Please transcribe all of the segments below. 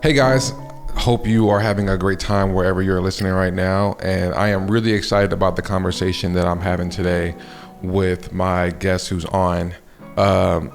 Hey guys, hope you are having a great time wherever you're listening right now. And I am really excited about the conversation that I'm having today with my guest who's on. Um,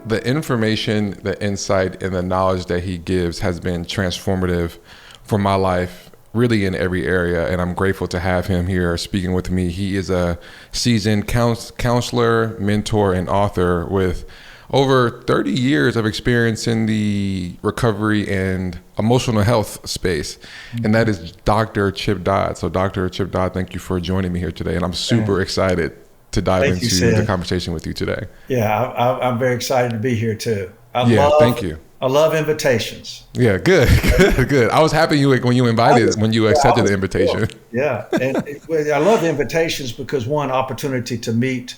the information, the insight, and the knowledge that he gives has been transformative for my life, really in every area. And I'm grateful to have him here speaking with me. He is a seasoned counselor, mentor, and author with over 30 years of experience in the recovery and emotional health space. And that is Dr. Chip Dodd. So Dr. Chip Dodd, thank you for joining me here today. And I'm super excited to dive Thank you, into the Sid. conversation with you today. Yeah, I'm very excited to be here too. Thank you. I love invitations. Yeah, good, good, good. I was happy when you when you I accepted was the invitation. thrilled. Yeah, and I love invitations because one, opportunity to meet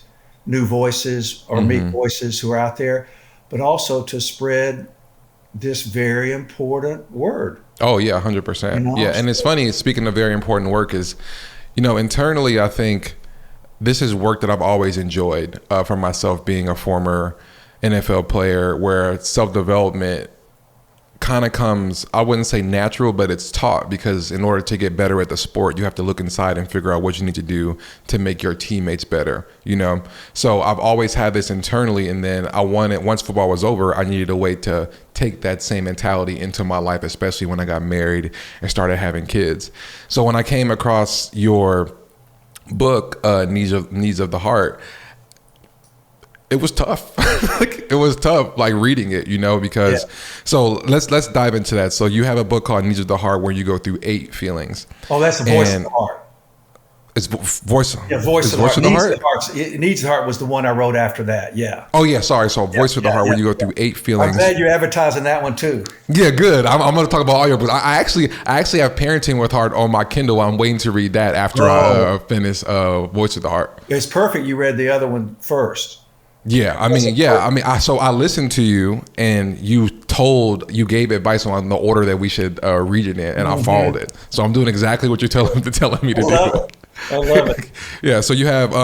new voices or meet voices who are out there, but also to spread this very important word. Oh yeah, You 100%. know, Yeah, and it's funny. Speaking of very important work, is internally, I think this is work that I've always enjoyed for myself, being a former NFL player, where self development kind of comes, I wouldn't say natural, but it's taught, because in order to get better at the sport, you have to look inside and figure out what you need to do to make your teammates better. So I've always had this internally, and then once football was over, I needed a way to take that same mentality into my life, especially when I got married and started having kids. So when I came across your book, Needs of the Heart, it was tough. It was tough, reading it, because yeah. so let's dive into that. So you have a book called Needs of the Heart, where you go through 8 feelings. Oh, that's the voice of And the heart. it's voice. Yeah, voice It's of the voice heart. of the Needs of heart. the heart. Needs of the heart was the one I wrote after that. Yeah. Oh yeah, sorry. So voice of the Yeah, heart, yeah, where you go yeah. through 8 I'm feelings. glad you're advertising that one too. Yeah, good. I'm going to talk about all your books. I actually have Parenting with Heart on my Kindle. I'm waiting to read that after I finish Voice of the Heart. It's perfect. You read the other one first. Yeah, I listened to you, and you gave advice on the order that we should read it in, and I followed it. So I'm doing exactly what you're telling me to I love do. it. I love it. Yeah, so you have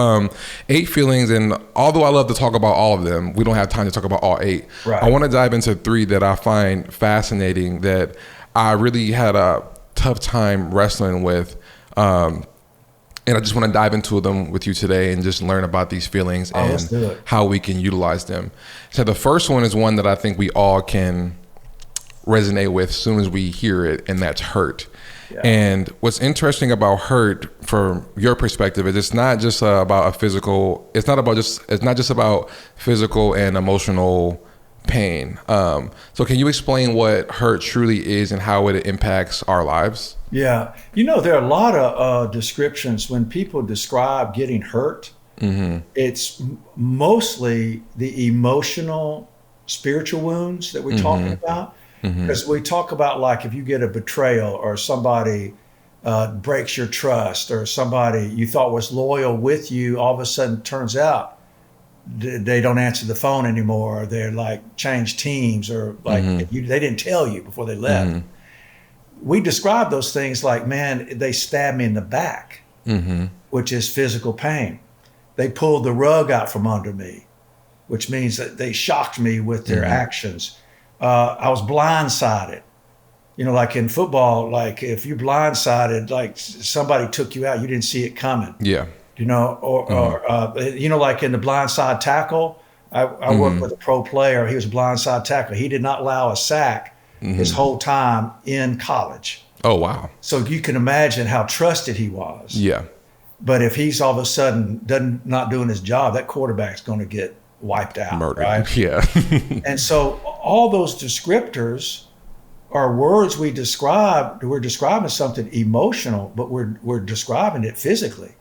8 feelings, and although I love to talk about all of them, we don't have time to talk about all 8. Right. I want to dive into 3 that I find fascinating, that I really had a tough time wrestling with. And I just want to dive into them with you today and just learn about these feelings Let's do and it. how we can utilize them. So the first one is one that I think we all can resonate with as soon as we hear it, and that's hurt. Yeah. And what's interesting about hurt, from your perspective, is it's not just about a physical. It's not just about physical and emotional pain. So can you explain what hurt truly is and how it impacts our lives? Yeah. There are a lot of descriptions when people describe getting hurt. It's mostly the emotional, spiritual wounds that we're talking about. Because we talk about, like, if you get a betrayal, or somebody breaks your trust, or somebody you thought was loyal with you, all of a sudden turns out they don't answer the phone anymore, or they're like changed teams, or like they didn't tell you before they left. We describe those things like, man, they stabbed me in the back, which is physical pain. They pulled the rug out from under me, which means that they shocked me with their actions. I was blindsided. Like in football, like if you're blindsided, like somebody took you out, you didn't see it coming. Yeah. Like in the blindside tackle, I worked with a pro player. He was a blindside tackle. He did not allow a sack his whole time in college. Oh, wow. So you can imagine how trusted he was. Yeah. But if he's all of a sudden not doing his job, that quarterback's going to get wiped out. Murdered. Right? Yeah. And so all those descriptors are words we're describing something emotional, but we're describing it physically.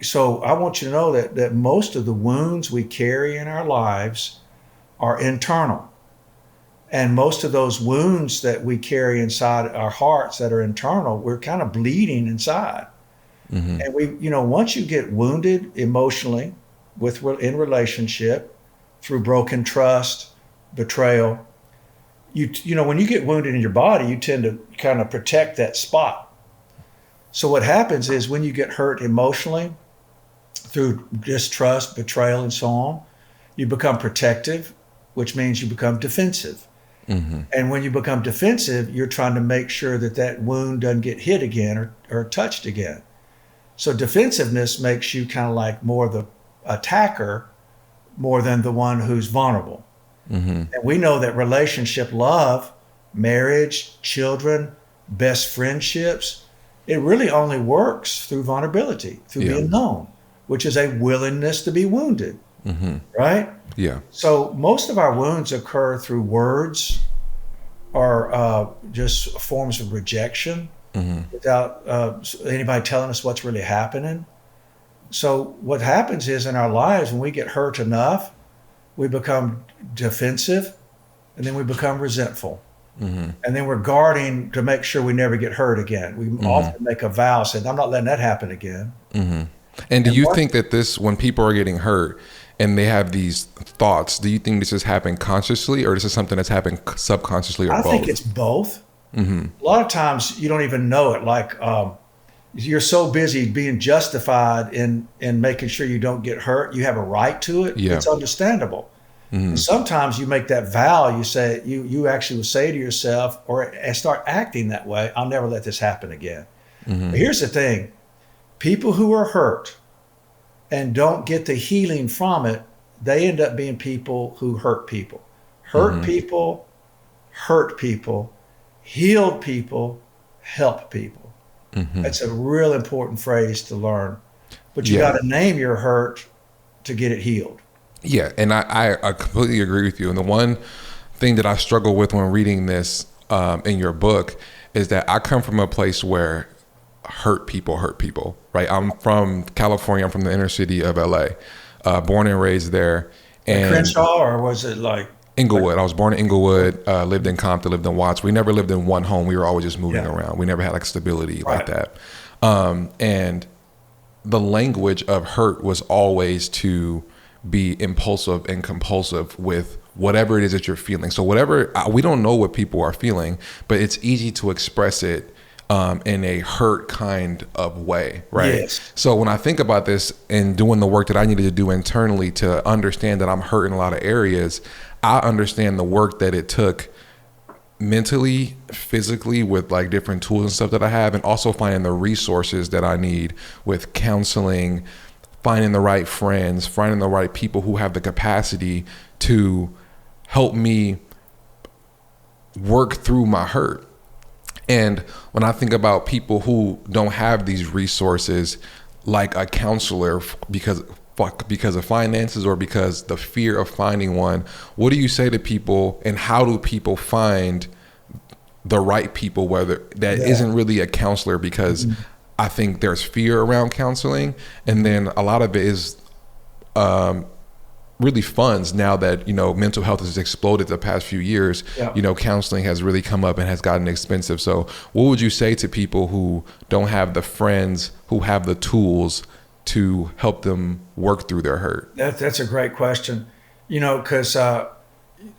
So I want you to know that most of the wounds we carry in our lives are internal. And most of those wounds that we carry inside our hearts that are internal, we're kind of bleeding inside. And once you get wounded emotionally in relationship, through broken trust, betrayal, when you get wounded in your body, you tend to kind of protect that spot. So what happens is, when you get hurt emotionally through distrust, betrayal, and so on, you become protective. which means you become defensive. And when you become defensive, you're trying to make sure that that wound doesn't get hit again or touched again. So defensiveness makes you kind of like more the attacker more than the one who's vulnerable. And we know that relationship, love, marriage, children, best friendships, it really only works through vulnerability, through being known, which is a willingness to be wounded, right? Yeah. So most of our wounds occur through words or just forms of rejection without anybody telling us what's really happening. So what happens is in our lives, when we get hurt enough, we become defensive, and then we become resentful. And then we're guarding to make sure we never get hurt again. We often make a vow saying, I'm not letting that happen again. And do you think that this, when people are getting hurt and they have these thoughts, do you think this is happening consciously, or this is something that's happening subconsciously, or both? I think it's both. A lot of times you don't even know it. Like you're so busy being justified in making sure you don't get hurt. You have a right to it. It's understandable. And sometimes you make that vow. You say you actually will say to yourself and start acting that way. I'll never let this happen again. But here's the thing: people who are hurt and don't get the healing from it, they end up being people who hurt people. Hurt people, hurt people, healed people, help people. That's a real important phrase to learn. But you got to name your hurt to get it healed. Yeah, and I completely agree with you. And the one thing that I struggle with when reading this in your book is that I come from a place where hurt people, right? I'm from California. I'm from the inner city of LA, born and raised there. And Crenshaw, or was it like? Inglewood. I was born in Inglewood, lived in Compton, lived in Watts. We never lived in one home. We were always just moving around. We never had like stability like that. And the language of hurt was always to be impulsive and compulsive with whatever it is that you're feeling. So we don't know what people are feeling, but it's easy to express it in a hurt kind of way, right? Yes. So when I think about this and doing the work that I needed to do internally to understand that I'm hurt in a lot of areas, I understand the work that it took mentally, physically, with like different tools and stuff that I have, and also finding the resources that I need with counseling, finding the right friends, finding the right people who have the capacity to help me work through my hurt. And when I think about people who don't have these resources, like a counselor, because of finances or because the fear of finding one, what do you say to people, and how do people find the right people, whether that isn't really a counselor? Because I think there's fear around counseling, and then a lot of it is really funds. Now that mental health has exploded the past few years, counseling has really come up and has gotten expensive. So what would you say to people who don't have the friends, who have the tools to help them work through their hurt? That's a great question. Because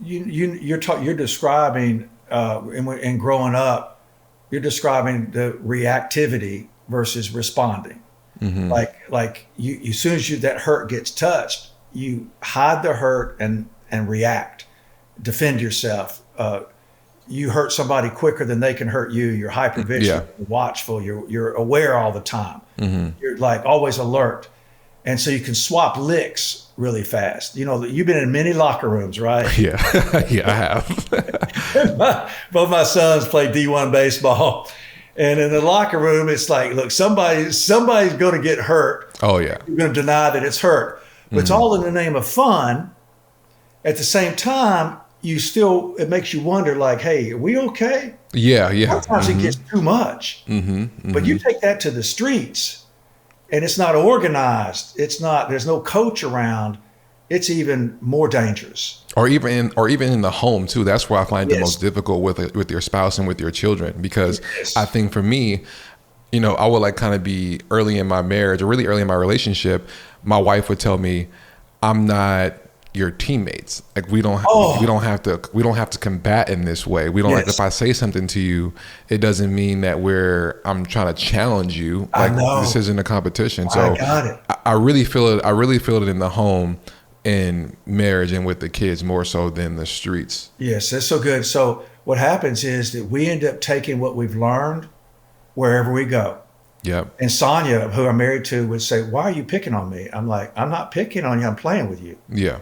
you're describing in growing up, you're describing the reactivity versus responding. Like you, as soon as that hurt gets touched, you hide the hurt and react, defend yourself. You hurt somebody quicker than they can hurt you. You're hypervigilant, you're watchful, you're aware all the time. You're like always alert. And so you can swap licks really fast. You've been in many locker rooms, right? Yeah, I have. Both my sons play D1 baseball. And in the locker room, it's like, look, somebody's going to get hurt. Oh, yeah. You're going to deny that it's hurt. But it's all in the name of fun. At the same time, it makes you wonder, like, hey, are we okay? Yeah. Sometimes it gets too much. But you take that to the streets, and it's not organized. There's no coach around. It's even more dangerous. Or even in the home too. That's where I find it the most difficult with your spouse and with your children, because I think for me, I would like kind of be early in my marriage or really early in my relationship. My wife would tell me, "I'm not your teammates. Like we don't have to combat in this way. We don't like, if I say something to you, it doesn't mean that I'm trying to challenge you. Like this isn't a competition." So I got it. I really feel it. I really feel it in the home. in marriage and with the kids more so than the streets. Yes, that's so good. So what happens is that we end up taking what we've learned wherever we go. Yep. And Sonia, who I'm married to, would say, "Why are you picking on me?" I'm like, "I'm not picking on you. I'm playing with you." Yeah.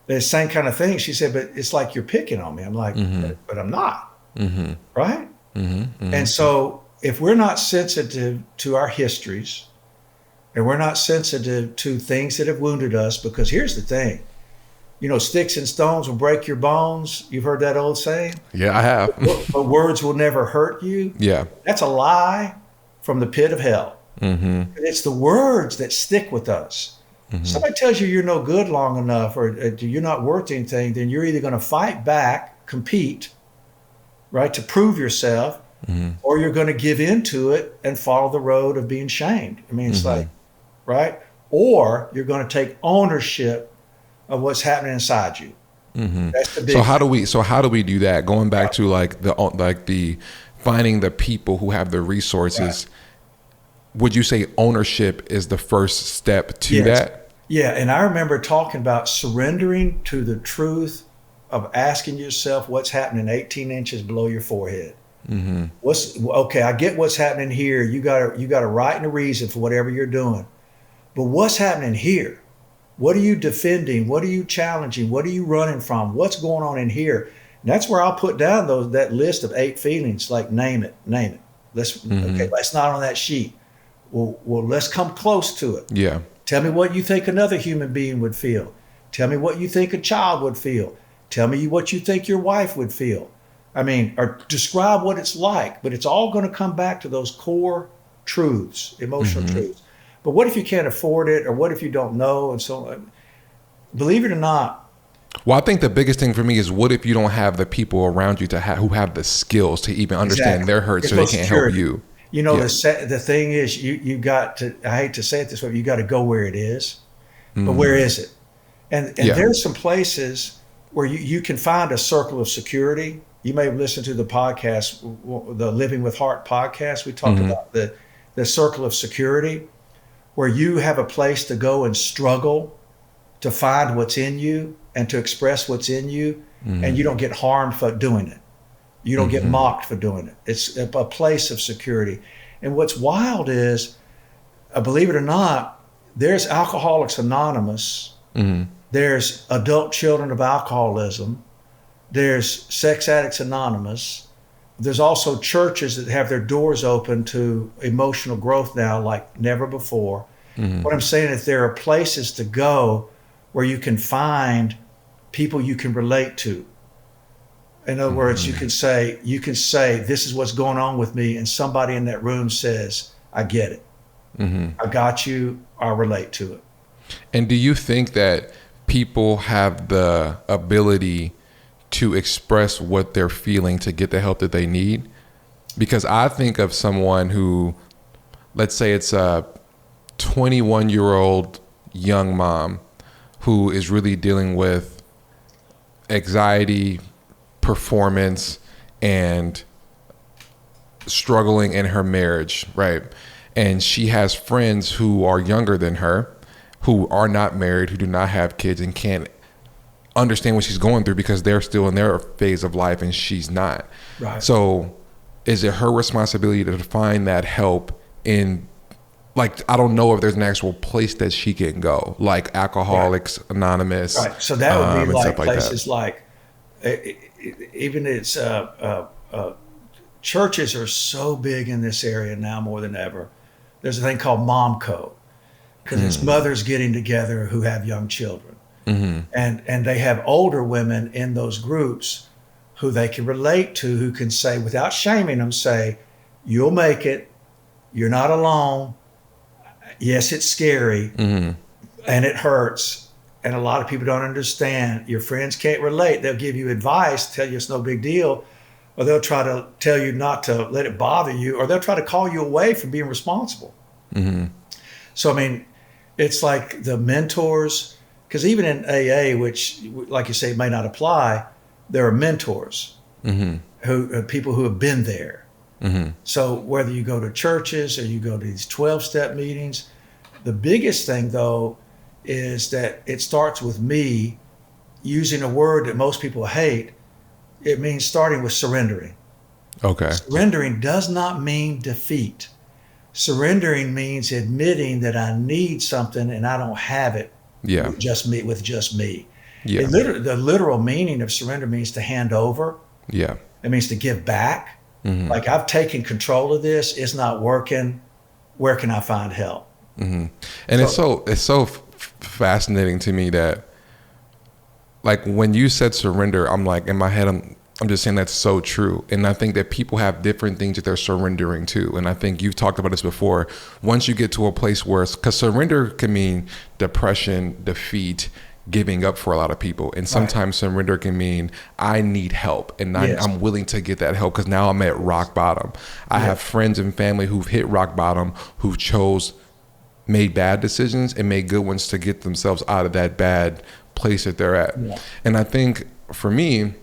The same kind of thing. She said, "But it's like you're picking on me." I'm like, "But I'm not." Mm-hmm. Right? Mm-hmm. Mm-hmm. And so if we're not sensitive to our histories and we're not sensitive to things that have wounded us, because here's the thing, sticks and stones will break your bones. You've heard that old saying? Yeah, I have. But words will never hurt you. Yeah. That's a lie from the pit of hell. Mm-hmm. It's the words that stick with us. Mm-hmm. Somebody tells you you're no good long enough or you're not worth anything, then you're either going to fight back, compete, right, to prove yourself, or you're going to give into it and follow the road of being shamed. I mean, it's like, right? Or you're going to take ownership of what's happening inside you. Mm-hmm. That's the big So how do we do that? Going back to the finding the people who have the resources. Right. Would you say ownership is the first step to that? Yeah, and I remember talking about surrendering to the truth of asking yourself what's happening 18 inches below your forehead. Mm-hmm. I get what's happening here. You got a right and a reason for whatever you're doing, but what's happening here? What are you defending? What are you challenging? What are you running from? What's going on in here? And that's where I'll put down that list of 8 feelings. Like name it. Okay, that's not on that sheet. Well, let's come close to it. Yeah. Tell me what you think another human being would feel. Tell me what you think a child would feel. Tell me what you think your wife would feel. I mean, or describe what it's like, but it's all going to come back to those core truths, emotional truths. But what if you can't afford it, or what if you don't know? And so, believe it or not. Well, I think the biggest thing for me is, what if you don't have the people around you who have the skills to even understand their hurt, so they can't help you? The thing is, you got to, I hate to say it this way, you got to go where it is. But where is it? And there's some places where you can find a circle of security. You may have listened to the podcast, the Living with Heart podcast. We talked about the circle of security, where you have a place to go and struggle to find what's in you and to express what's in you, and you don't get harmed for doing it. You don't get mocked for doing it. It's a place of security. And what's wild is, believe it or not, there's Alcoholics Anonymous. There's Adult Children of Alcoholism. There's Sex Addicts Anonymous. There's also churches that have their doors open to emotional growth now like never before. What I'm saying is, there are places to go where you can find people you can relate to. In other words, you can say, this is what's going on with me, and somebody in that room says, I get it. I got you, I relate to it. And do you think that people have the ability to express what they're feeling to get the help that they need? Because I think of someone who, let's say it's a 21-year-old young mom who is really dealing with anxiety, performance, and struggling in her marriage, right? And she has friends who are younger than her, who are not married, who do not have kids, and can't understand what she's going through because they're still in their phase of life and she's not. Right. So is it her responsibility to find that help in, like, I don't know if there's an actual place that she can go, like Alcoholics Anonymous. Right. So that would be like places like even it's churches are so big in this area now more than ever. There's a thing called Momco, because it's mothers getting together who have young children. And they have older women in those groups who they can relate to, who can say, without shaming them, say, you'll make it. You're not alone. Yes, it's scary and it hurts. And a lot of people don't understand. Your friends can't relate. They'll give you advice, tell you it's no big deal, or they'll try to tell you not to let it bother you, or they'll try to call you away from being responsible. So, I mean, it's like the mentors, because even in AA, which, like you say, may not apply, there are mentors who are people who have been there. So whether you go to churches or you go to these 12-step meetings, the biggest thing, though, is that it starts with me using a word that most people hate. It means starting with surrendering. Okay. Surrendering does not mean defeat. Surrendering means admitting that I need something and I don't have it. Yeah. With just me. Yeah. The literal meaning of surrender means to hand over. Yeah. It means to give back. Mm-hmm. Like, I've taken control of this. It's not working. Where can I find help? Mm-hmm. And it's so fascinating to me that, like, when you said surrender, I'm like, in my head, I'm just saying that's so true. And I think that people have different things that they're surrendering to. And I think you've talked about this before. Once you get to a place where, because surrender can mean depression, defeat, giving up for a lot of people. And sometimes surrender can mean I need help and I'm willing to get that help because now I'm at rock bottom. I have friends and family who've hit rock bottom, who've made bad decisions and made good ones to get themselves out of that bad place that they're at. Yeah. And I think for me,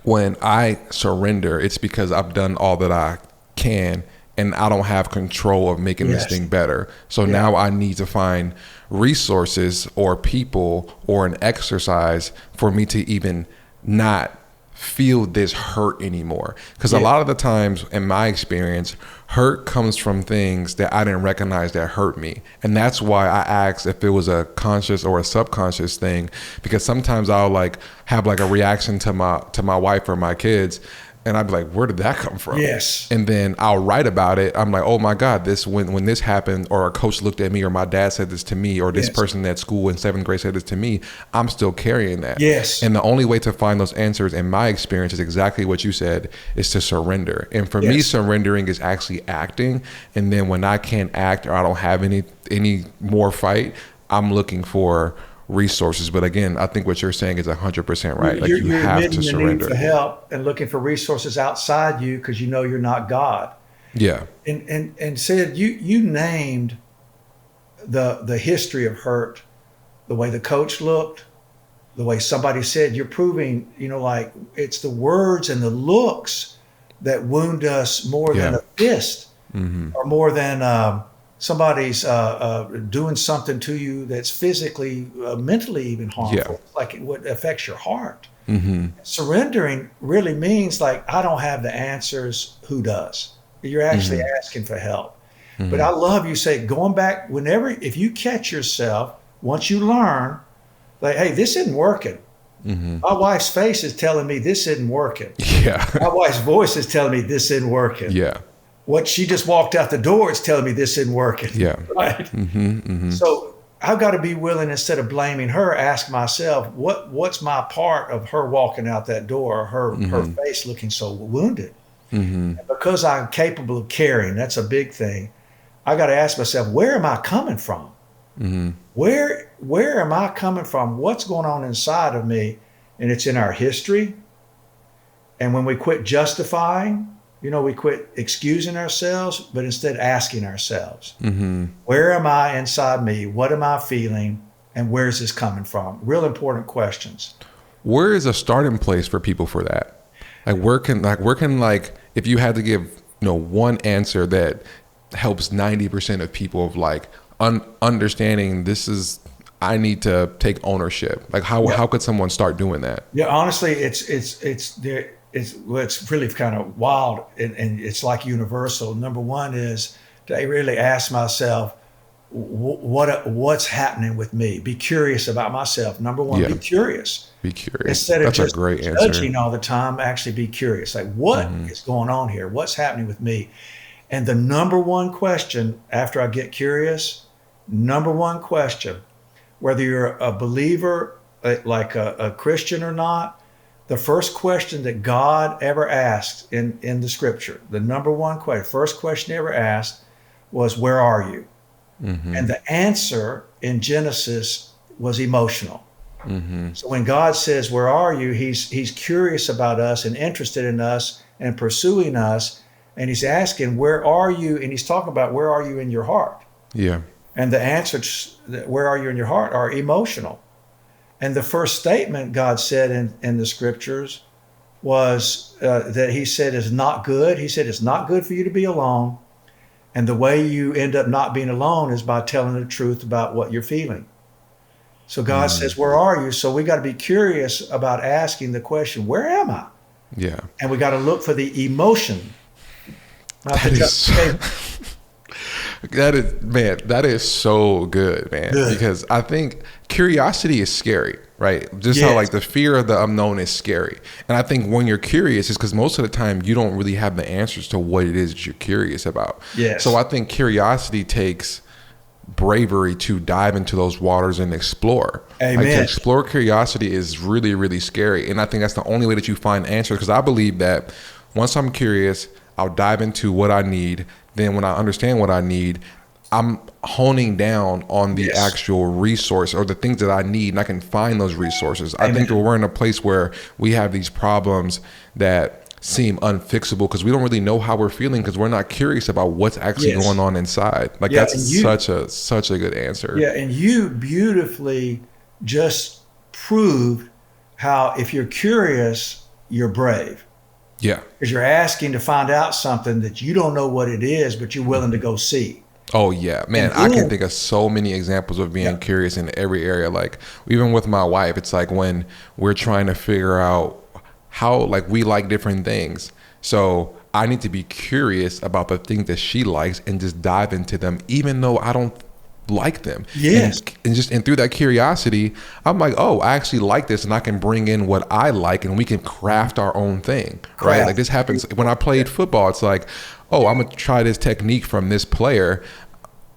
when I surrender, it's because I've done all that I can and I don't have control of making this thing better. So now I need to find resources or people or an exercise for me to even not feel this hurt anymore. Because a lot of the times in my experience, hurt comes from things that I didn't recognize that hurt me. And that's why I asked if it was a conscious or a subconscious thing, because sometimes I'll like have like a reaction to my wife or my kids, and I'd be like, where did that come from? Yes. And then I'll write about it. I'm like, oh my God, when this happened, or a coach looked at me, or my dad said this to me, or this person at school in 7th grade said this to me, I'm still carrying that. Yes. And the only way to find those answers, in my experience, is exactly what you said, is to surrender. And for me, surrendering is actually acting. And then when I can't act or I don't have any more fight, I'm looking for resources. But again, I think what you're saying is 100% right. Like, you have to surrender. Need for help and looking for resources outside you because you know you're not God. Yeah. And Sid, you named the history of hurt, the way the coach looked, the way somebody said. You're proving, like, it's the words and the looks that wound us more than a fist, or more than somebody's doing something to you that's physically, mentally even harmful, like it would affects your heart. Surrendering really means, like, I don't have the answers, who does? You're actually asking for help. But I love you say, going back, if you catch yourself, once you learn, like, hey, this isn't working. My wife's face is telling me this isn't working. Yeah. My wife's voice is telling me this isn't working. Yeah. What she just walked out the door is telling me this isn't working. Yeah. Right. So I've got to be willing, instead of blaming her, ask myself, what's my part of her walking out that door, or her face looking so wounded? And because I'm capable of caring, that's a big thing. I got to ask myself, where am I coming from? Where am I coming from? What's going on inside of me? And it's in our history. And when we quit justifying, we quit excusing ourselves, but instead asking ourselves, where am I inside me? What am I feeling? And where is this coming from? Real important questions. Where is a starting place for people for that? Like, where can if you had to give, one answer that helps 90% of people of like understanding I need to take ownership. Like, how could someone start doing that? Yeah, honestly, it's really kind of wild, and it's like universal. Number one is to really ask myself, what's happening with me? Be curious about myself. Number one, be curious. Be curious. Instead of just a great judging answer. All the time, actually be curious. Like, what is going on here? What's happening with me? And the number one question after I get curious, whether you're a believer, like a Christian or not, the first question that God ever asked in the scripture, the number one question, first question he ever asked was, where are you? And the answer in Genesis was emotional. So when God says, where are you? He's curious about us and interested in us and pursuing us. And he's asking, where are you? And he's talking about, where are you in your heart? Yeah. And the answers, where are you in your heart, are emotional. And the first statement God said in the scriptures was that he said is not good. He said, it's not good for you to be alone. And the way you end up not being alone is by telling the truth about what you're feeling. So God says, where are you? So we got to be curious about asking the question, where am I? Yeah. And we got to look for the emotion, not the That is justification. that is so good, man. Good. Because I think curiosity is scary, right? Just how Yes. like the fear of the unknown is scary. And I think when you're curious, is because most of the time you don't really have the answers to what it is that you're curious about. Yes. So I think curiosity takes bravery to dive into those waters and explore. Amen. Like to explore curiosity is really, really scary. And I think that's the only way that you find answers, because I believe that once I'm curious, I'll dive into what I need. Then when I understand what I need, I'm honing down on the Yes. actual resource or the things that I need, and I can find those resources. I think that we're in a place where we have these problems that seem unfixable because we don't really know how we're feeling, because we're not curious about what's actually Yes. going on inside. Like Yeah, that's and such a good answer. Yeah, and you beautifully just proved how if you're curious, you're brave. Yeah. Because you're asking to find out something that you don't know what it is, but you're willing to go see. Oh yeah, man. And I can then- think of so many examples of being Yeah. curious in every area. Like even with my wife, it's like when we're trying to figure out how like we like different things. So I need to be curious about the things that she likes and just dive into them, even though I don't like them. Yes. And through that curiosity, I'm like, oh, I actually like this, and I can bring in what I like, and we can craft our own thing, right? Craft. Like this happens when I played football. It's like, oh, I'm gonna try this technique from this player.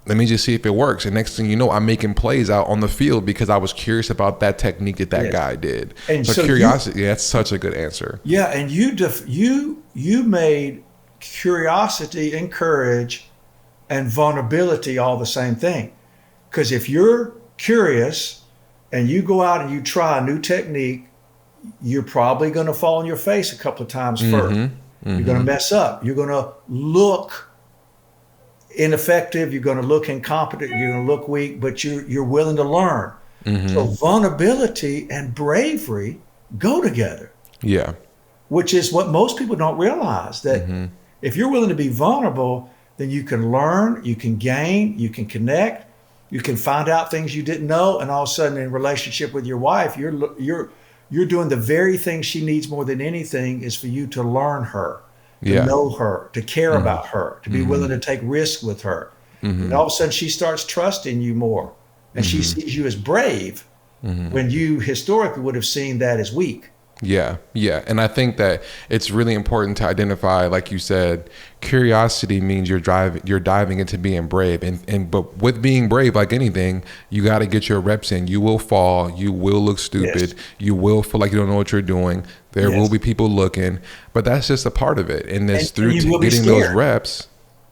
Let me just see if it works. And next thing you know, I'm making plays out on the field because I was curious about that technique that Yes. guy did. And so so curiosity, that's such a good answer. Yeah, and you made curiosity and courage and vulnerability all the same thing. Because if you're curious and you go out and you try a new technique, you're probably going to fall on your face a couple of times first. You're going to mess up. You're going to look ineffective. You're going to look incompetent. You're going to look weak, but you're willing to learn. So vulnerability and bravery go together, Yeah. which is what most people don't realize, that if you're willing to be vulnerable, then you can learn, you can gain, you can connect, you can find out things you didn't know, and all of a sudden in relationship with your wife, you're doing the very thing she needs more than anything, is for you to learn her, to Yeah. know her, to care about her, to be willing to take risks with her. And all of a sudden she starts trusting you more, and she sees you as brave when you historically would have seen that as weak. Yeah, yeah. And I think that it's really important to identify, like you said, curiosity means you're diving into being brave. But with being brave, like anything, you got to get your reps in. You will fall. You will look stupid. Yes. You will feel like you don't know what you're doing. There will be people looking, but that's just a part of it. And it's And through you will be getting those scared. reps.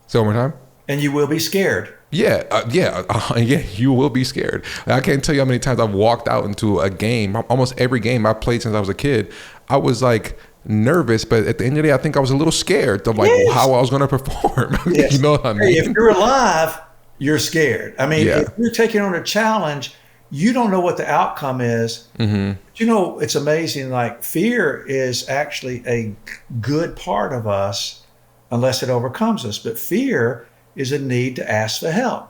Say one more time. And you will be scared. Yeah, you will be scared. I can't tell you how many times I've walked out into a game. Almost every game I've played since I was a kid, I was like nervous, but at the end of the day, I think I was a little scared of like Yes. how I was going to perform. Yes. You know what I mean? If you're alive, you're scared. I mean, Yeah. if you're taking on a challenge, you don't know what the outcome is. But you know, it's amazing. Like fear is actually a good part of us unless it overcomes us. But fear is a need to ask for help.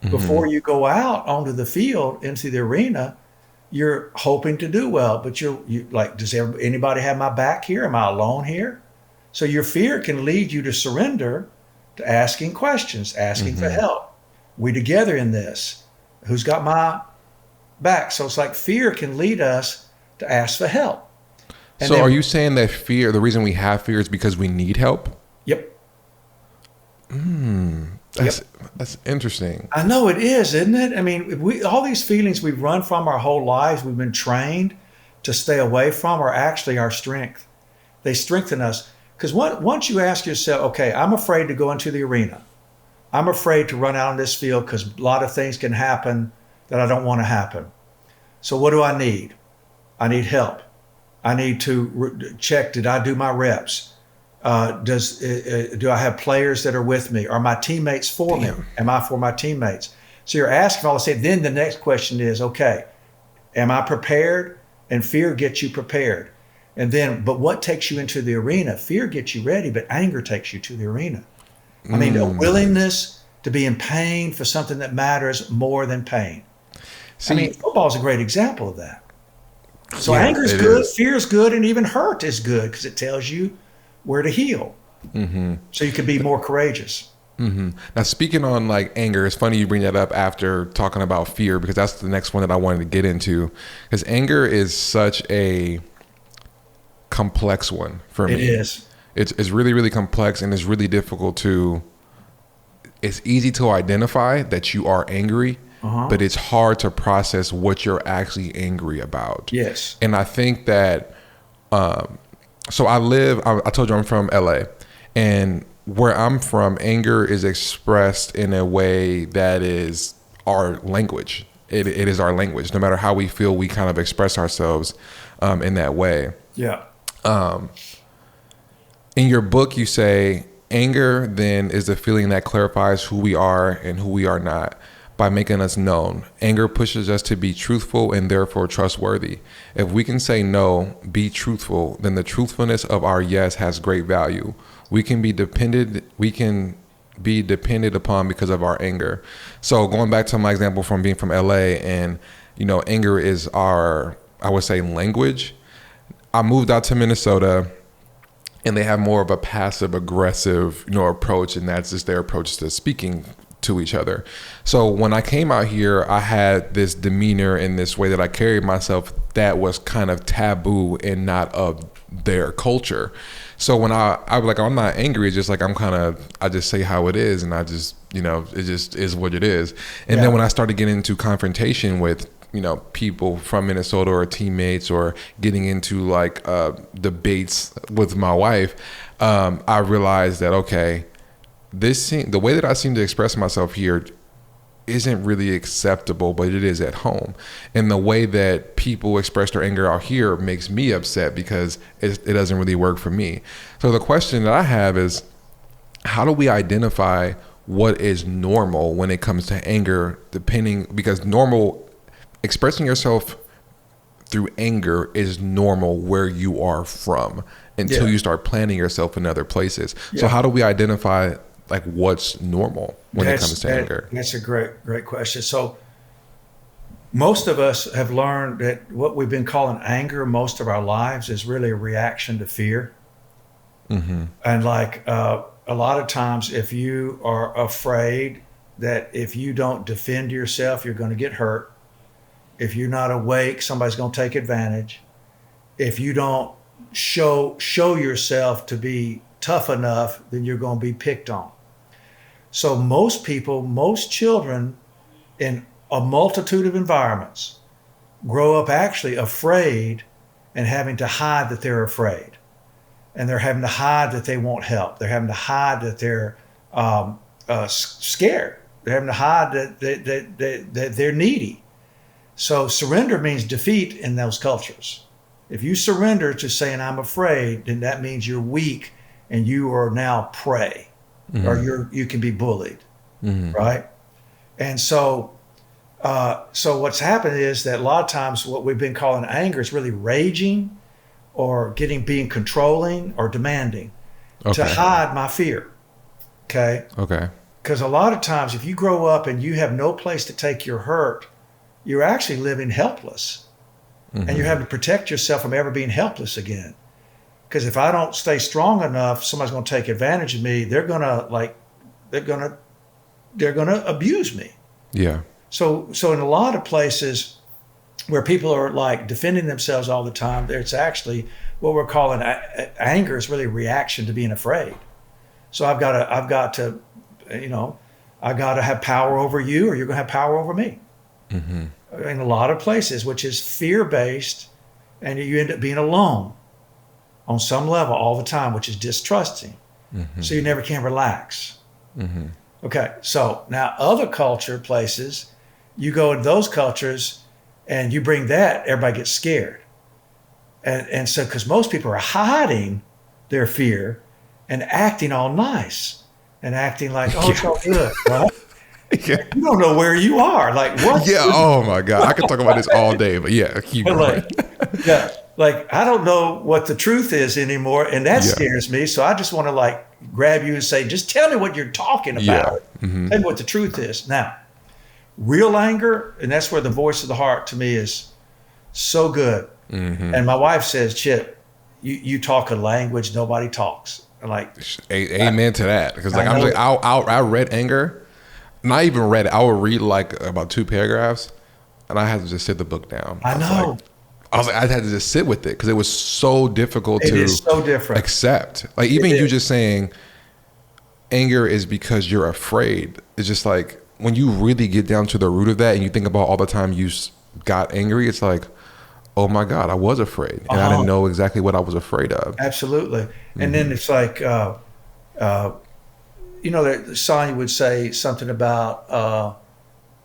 Before you go out onto the field, into the arena, you're hoping to do well, but you like, does anybody have my back here? Am I alone here? So your fear can lead you to surrender, to asking questions, asking for help. We together in this. Who's got my back? So it's like fear can lead us to ask for help. And So then- are you saying that fear, the reason we have fear is because we need help? Yep. That's interesting. I know it is, isn't it? I mean, all these feelings we've run from our whole lives, we've been trained to stay away from, are actually our strength. They strengthen us. Because once you ask yourself, okay, I'm afraid to go into the arena. I'm afraid to run out on this field because a lot of things can happen that I don't want to happen. So what do I need? I need help. I need to check, did I do my reps? Do I have players that are with me? Are my teammates for me? Am I for my teammates? So you're asking all this. Then the next question is, okay, am I prepared? And fear gets you prepared. And then, but what takes you into the arena? Fear gets you ready, but anger takes you to the arena. I mean, a willingness to be in pain for something that matters more than pain. I mean, football is a great example of that. So anger is good, fear is good, and even hurt is good because it tells you where to heal. So you can be more courageous. Now, speaking on like anger, it's funny you bring that up after talking about fear, because that's the next one that I wanted to get into, because anger is such a complex one for me. It is. It's really, really complex, and it's really difficult to, it's easy to identify that you are angry, but it's hard to process what you're actually angry about. Yes. And I think that, so I told you I'm from LA, and where I'm from, anger is expressed in a way that is our language. It is our language. No matter how we feel, we kind of express ourselves in that way. Yeah. In your book, you say, anger then is the feeling that clarifies who we are and who we are not by making us known. Anger pushes us to be truthful and therefore trustworthy. If we can say no, be truthful, then the truthfulness of our yes has great value. We can be depended upon because of our anger. So going back to my example from being from LA, and anger is our, I would say, language. I moved out to Minnesota, and they have more of a passive aggressive, approach, and that's just their approach to speaking to each other. So when I came out here, I had this demeanor in this way that I carried myself that was kind of taboo and not of their culture. So when I was like, I'm not angry, it's just like I just say how it is, and I just, it just is what it is. And then when I started getting into confrontation with, people from Minnesota or teammates, or getting into like debates with my wife, I realized that, okay, the way that I seem to express myself here isn't really acceptable, but it is at home. And the way that people express their anger out here makes me upset because it doesn't really work for me. So the question that I have is, how do we identify what is normal when it comes to anger, because expressing yourself through anger is normal where you are from until you start planting yourself in other places. So how do we identify like what's normal when it comes to anger? That's a great question. So most of us have learned that what we've been calling anger most of our lives is really a reaction to fear. And like a lot of times, if you are afraid that if you don't defend yourself, you're going to get hurt. If you're not awake, somebody's going to take advantage. If you don't show yourself to be tough enough, then you're going to be picked on. So most children in a multitude of environments grow up actually afraid and having to hide that they're afraid. And they're having to hide that they won't help. They're having to hide that they're scared. They're having to hide that they're needy. So surrender means defeat in those cultures. If you surrender to saying, I'm afraid, then that means you're weak and you are now prey. Or you can be bullied, right? And so what's happened is that a lot of times what we've been calling anger is really raging, or being controlling or demanding to hide my fear. Okay. Because a lot of times, if you grow up and you have no place to take your hurt, you're actually living helpless, and you're having to protect yourself from ever being helpless again. Because if I don't stay strong enough, somebody's going to take advantage of me. They're gonna abuse me. Yeah. So in a lot of places where people are like defending themselves all the time, it's actually what we're calling anger is really a reaction to being afraid. So I've got to have power over you, or you're going to have power over me. In a lot of places, which is fear-based, and you end up being alone on some level all the time, which is distrusting. So you never can relax. Okay, so now other places, you go in those cultures and you bring that, everybody gets scared. And so, because most people are hiding their fear and acting all nice and acting like, oh, it's all good, right? You don't know where you are. Like, what? Oh my God. I could talk about this all day, but keep going. Like, I don't know what the truth is anymore, and that scares me. So I just want to grab you and say, just tell me what you're talking about. Tell me what the truth is. Now, real anger, and that's where the voice of the heart to me is so good. Mm-hmm. And my wife says, Chip, you talk a language nobody talks. I'm like, amen to that. Because like I'm like, I read anger, not even read it. I would read like about 2 paragraphs, and I had to just sit the book down. I know. I had to just sit with it because it was so difficult It is so different. accept. Like even you just saying anger is because you're afraid. It's just like when you really get down to the root of that and you think about all the time you got angry, it's like, oh my God, I was afraid. And I didn't know exactly what I was afraid of. Absolutely. Mm-hmm. And then it's like, that Sonia would say something about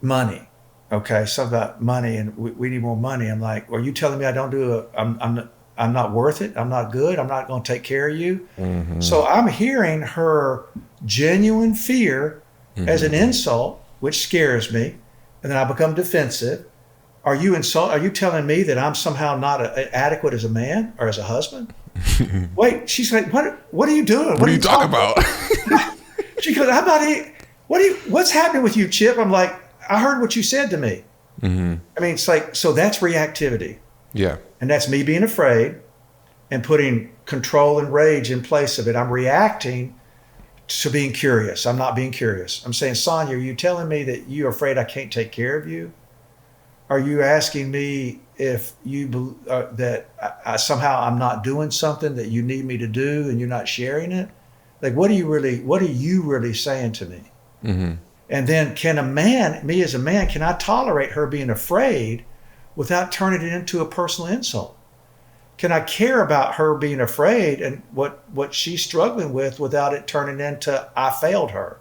money. Okay, something about money, and we need more money. I'm like, are you telling me I don't I'm not worth it? I'm not good? I'm not going to take care of you? Mm-hmm. So I'm hearing her genuine fear as an insult, which scares me, and then I become defensive. Are you telling me that I'm somehow not adequate as a man or as a husband? Wait, she's like, what are you doing? What are you talking about? She goes, how about what's happening with you, Chip? I'm like, I heard what you said to me. Mm-hmm. I mean, it's like, so that's reactivity. Yeah. And that's me being afraid and putting control and rage in place of it. I'm reacting to being curious. I'm not being curious. I'm saying, Sonia, are you telling me that you're afraid I can't take care of you? Are you asking me if you that I somehow I'm not doing something that you need me to do and you're not sharing it? Like, what are you really saying to me? Mm-hmm. And then me as a man, can I tolerate her being afraid without turning it into a personal insult? Can I care about her being afraid and what she's struggling with without it turning into I failed her?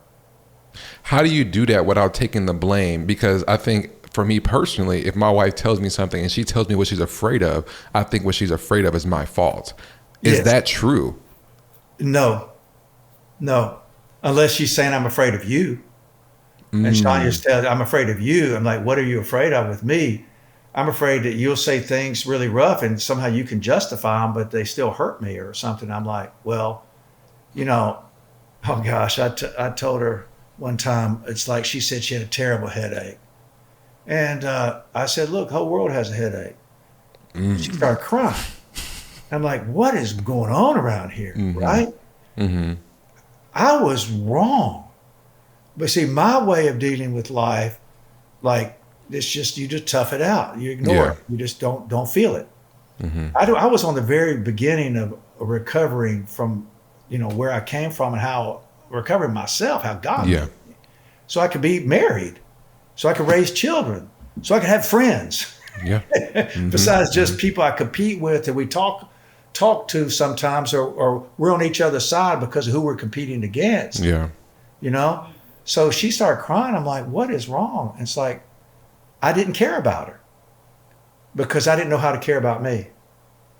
How do you do that without taking the blame? Because I think for me personally, if my wife tells me something and she tells me what she's afraid of, I think what she's afraid of is my fault. Is that true? No. Unless she's saying I'm afraid of you. And Sonia's telling, I'm afraid of you. I'm like, what are you afraid of with me? I'm afraid that you'll say things really rough and somehow you can justify them, but they still hurt me or something. I'm like, well, oh gosh, I told her one time, it's like she said she had a terrible headache. And I said, look, the whole world has a headache. She started crying. I'm like, what is going on around here, right? Mm-hmm. I was wrong. But see, my way of dealing with life, like, it's just, you just tough it out. You ignore it. You just don't feel it. Mm-hmm. I was on the very beginning of recovering from, where I came from and how recovering myself, how God made me. So I could be married, so I could raise children, so I could have friends. Yeah. Mm-hmm. Besides just people I compete with and we talk to sometimes, or we're on each other's side because of who we're competing against. Yeah. So she started crying. I'm like, what is wrong? And it's like, I didn't care about her because I didn't know how to care about me.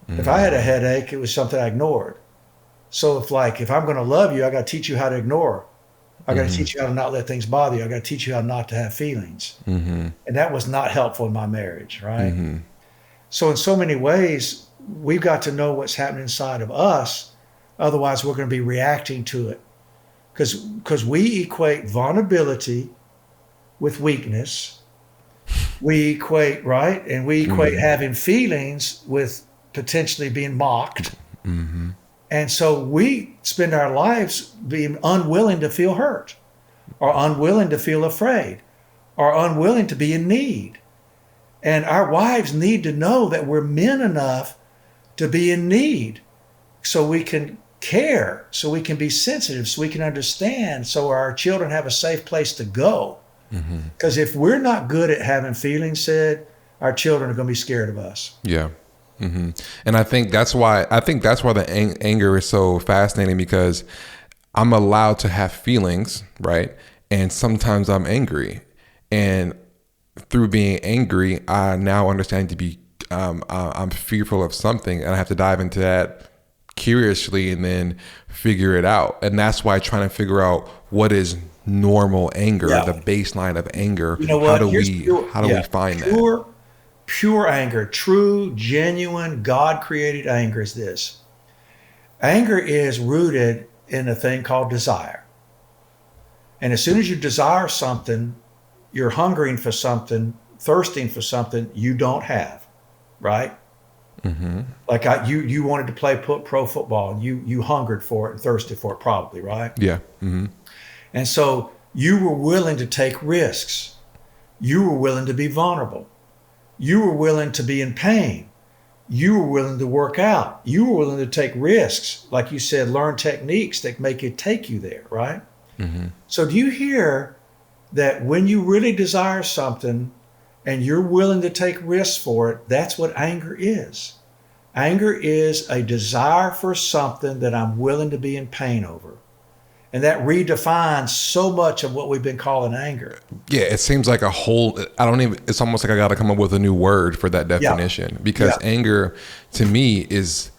Mm-hmm. If I had a headache, it was something I ignored. So if I'm going to love you, I got to teach you how to ignore. I got to teach you how to not let things bother you. I got to teach you how not to have feelings. Mm-hmm. And that was not helpful in my marriage, right? Mm-hmm. So in so many ways, we've got to know what's happening inside of us. Otherwise, we're going to be reacting to it. Because we equate vulnerability with weakness. We equate, right? And we equate having feelings with potentially being mocked. Mm-hmm. And so we spend our lives being unwilling to feel hurt, or unwilling to feel afraid, or unwilling to be in need. And our wives need to know that we're men enough to be in need so we can care, so we can be sensitive, so we can understand, so our children have a safe place to go. Because if we're not good at having feelings said, our children are going to be scared of us. Yeah. Mm-hmm. And I think that's why the anger is so fascinating, because I'm allowed to have feelings, right? And sometimes I'm angry, and through being angry, I now understand to be I'm fearful of something, and I have to dive into that curiously and then figure it out. And that's why trying to figure out what is normal anger, the baseline of anger. How do we find that? Pure anger, true, genuine, God-created anger is this. Anger is rooted in a thing called desire. And as soon as you desire something, you're hungering for something, thirsting for something you don't have, right? Like you wanted to play pro football. You hungered for it and thirsted for it, probably, right? Yeah. And so you were willing to take risks. You were willing to be vulnerable. You were willing to be in pain. You were willing to work out. You were willing to take risks, like you said, learn techniques that make it take you there, right? So do you hear that when you really desire something and you're willing to take risks for it, that's what anger is. Anger is a desire for something that I'm willing to be in pain over. And that redefines so much of what we've been calling anger. Yeah, it seems like it's almost like I got to come up with a new word for that definition, because anger to me is,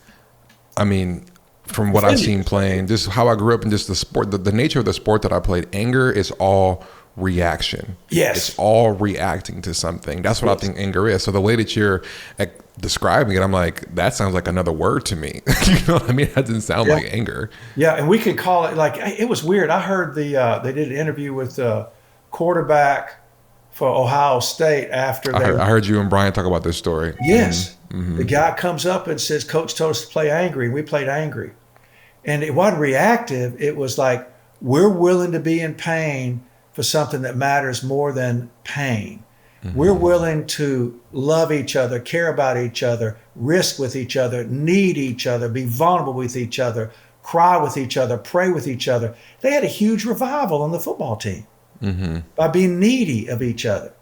I mean, from what I've seen playing, just how I grew up in just the sport, the nature of the sport that I played, anger is all reaction. Yes. It's all reacting to something. That's what I think anger is. So the way that you're describing it, I'm like, that sounds like another word to me. You know what I mean? That doesn't sound like anger. Yeah, and we could call it, like, it was weird. I heard they did an interview with the quarterback for Ohio State after I heard you and Brian talk about this story. Yes. The guy comes up and says, Coach told us to play angry. We played angry. And it wasn't reactive. It was like, we're willing to be in pain for something that matters more than pain. We're willing to love each other, care about each other, risk with each other, need each other, be vulnerable with each other, cry with each other, pray with each other. They had a huge revival on the football team by being needy of each other.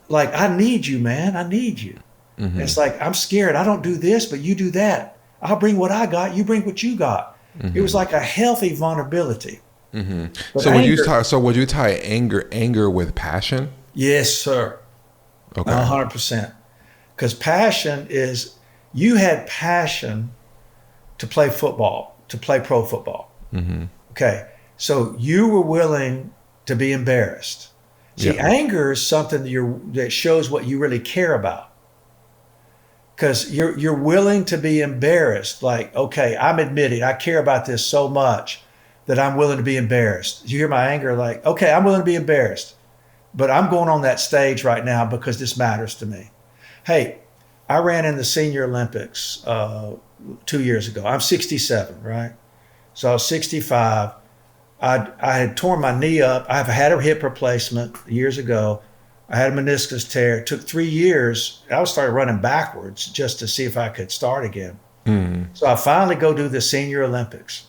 Like, I need you, man. I need you. It's like, I'm scared. I don't do this, but you do that. I'll bring what I got. You bring what you got. It was like a healthy vulnerability. So would you tie anger with passion? Yes, sir. Okay. 100%. Because passion is, you had passion to play football, to play pro football. Okay. So you were willing to be embarrassed. See, anger is something that shows what you really care about. Because you're willing to be embarrassed. Like, okay, I'm admitting I care about this so much that I'm willing to be embarrassed. You hear my anger? Like, okay, I'm willing to be embarrassed, but I'm going on that stage right now because this matters to me. Hey, I ran in the Senior Olympics 2 years ago. I'm 67, right? So I was 65. I had torn my knee up. I've had a hip replacement years ago. I had a meniscus tear. It took 3 years. I started running backwards just to see if I could start again. So I finally go do the Senior Olympics.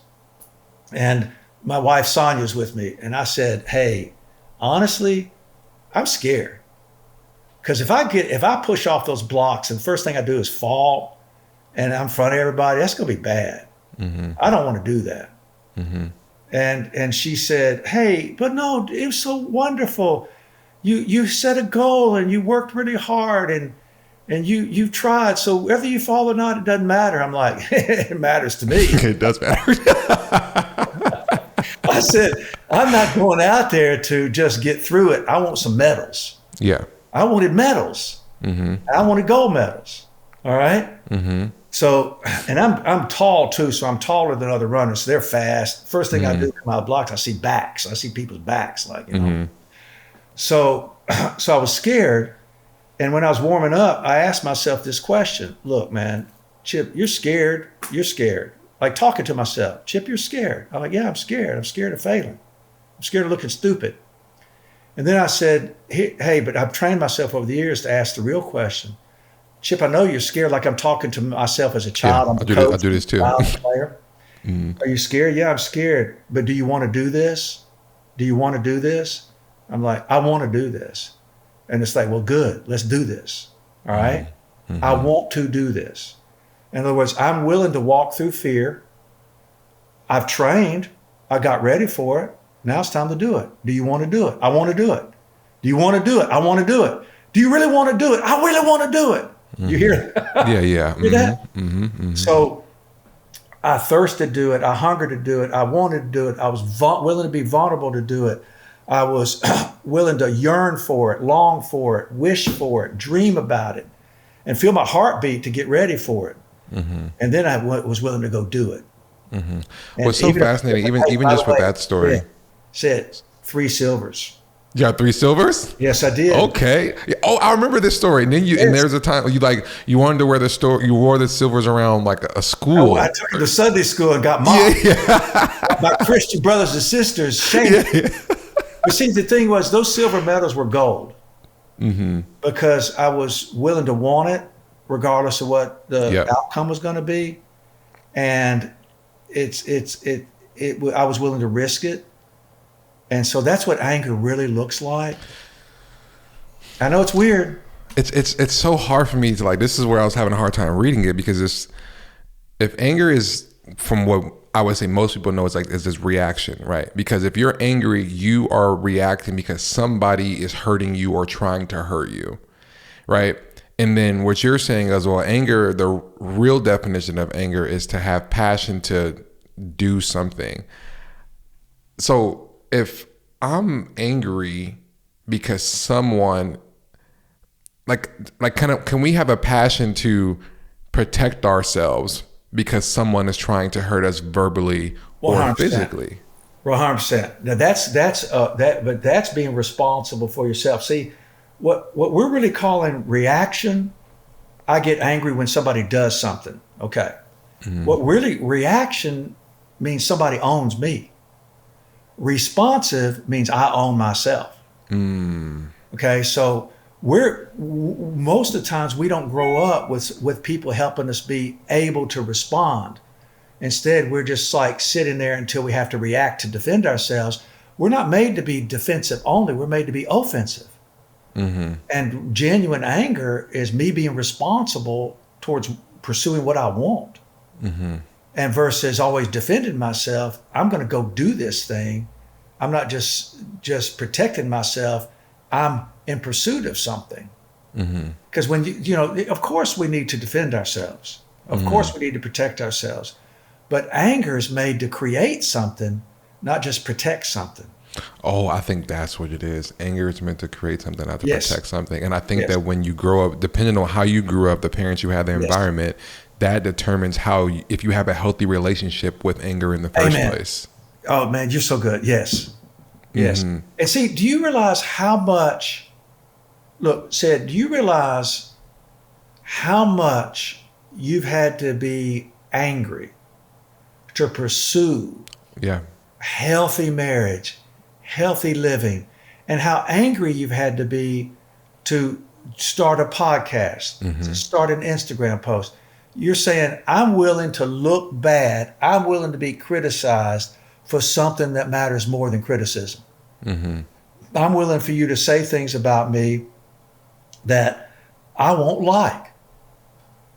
And my wife Sonia's with me. And I said, hey, honestly, I'm scared. Because if I push off those blocks and the first thing I do is fall and I'm in front of everybody, that's going to be bad. I don't want to do that. And she said, hey, but no, it was so wonderful. You set a goal and you worked really hard and you tried. So whether you fall or not, it doesn't matter. I'm like, it matters to me. It does matter. I said, I'm not going out there to just get through it. I want some medals. Yeah. I wanted medals. I wanted gold medals. All right. So, and I'm tall too. So I'm taller than other runners. So they're fast. First thing I do in my blocks, I see backs. I see people's backs, like, you know. So I was scared. And when I was warming up, I asked myself this question. Look, man, Chip, you're scared. You're scared. Like talking to myself. Chip, you're scared. I'm like, yeah, I'm scared. I'm scared of failing. I'm scared of looking stupid. And then I said, hey, but I've trained myself over the years to ask the real question. Chip, I know you're scared, like I'm talking to myself as a child. I'm a coach, I do this too. Player. Are you scared? Yeah, I'm scared. But do you want to do this? Do you want to do this? I'm like, I want to do this. And it's like, well, good. Let's do this. All right? I want to do this. In other words, I'm willing to walk through fear. I've trained. I got ready for it. Now it's time to do it. Do you want to do it? I want to do it. Do you want to do it? I want to do it. Do you really want to do it? I really want to do it. You hear that? Yeah. Hear that? So I thirsted to do it. I hungered to do it. I wanted to do it. I was willing to be vulnerable to do it. I was willing to yearn for it, long for it, wish for it, dream about it, and feel my heartbeat to get ready for it. And then I was willing to go do it. What's so fascinating, even just with that story. Said 3 silvers. You got 3 silvers? Yes, I did. Okay. Oh, I remember this story. And then and there's a time you wanted to wear you wore the silvers around like a school. I took it to Sunday school and got mocked. Yeah. My Christian brothers and sisters shamed me. But see, the thing was, those silver medals were gold because I was willing to want it, regardless of what the outcome was going to be, and I was willing to risk it. And so that's what anger really looks like. I know it's weird. It's so hard for me to this is where I was having a hard time reading it, because if anger is, from what I would say most people know, is this reaction, right? Because if you're angry, you are reacting because somebody is hurting you or trying to hurt you, right? And then what you're saying is, well, anger, the real definition of anger is to have passion to do something. So if I'm angry because someone can we have a passion to protect ourselves because someone is trying to hurt us verbally or 100%. physically? 100%. Now but that's being responsible for yourself. See, what we're really calling reaction, I get angry when somebody does something. Okay. What really reaction means somebody owns me. Responsive means I own myself. Okay, so most of the times we don't grow up with people helping us be able to respond. Instead, we're just sitting there until we have to react to defend ourselves. We're not made to be defensive only. We're made to be offensive. And genuine anger is me being responsible towards pursuing what I want. And versus always defending myself, I'm going to go do this thing. I'm not just protecting myself. I'm in pursuit of something. Because when of course we need to defend ourselves. Of course we need to protect ourselves. But anger is made to create something, not just protect something. Oh, I think that's what it is. Anger is meant to create something, not to protect something. And I think that when you grow up, depending on how you grew up, the parents you had, the environment, that determines if you have a healthy relationship with anger in the first place. Oh man, you're so good. Yes. And see, do you realize how much, do you realize how much you've had to be angry to pursue healthy marriage, healthy living, and how angry you've had to be to start a podcast, to start an Instagram post? You're saying, I'm willing to look bad. I'm willing to be criticized for something that matters more than criticism. I'm willing for you to say things about me that I won't like.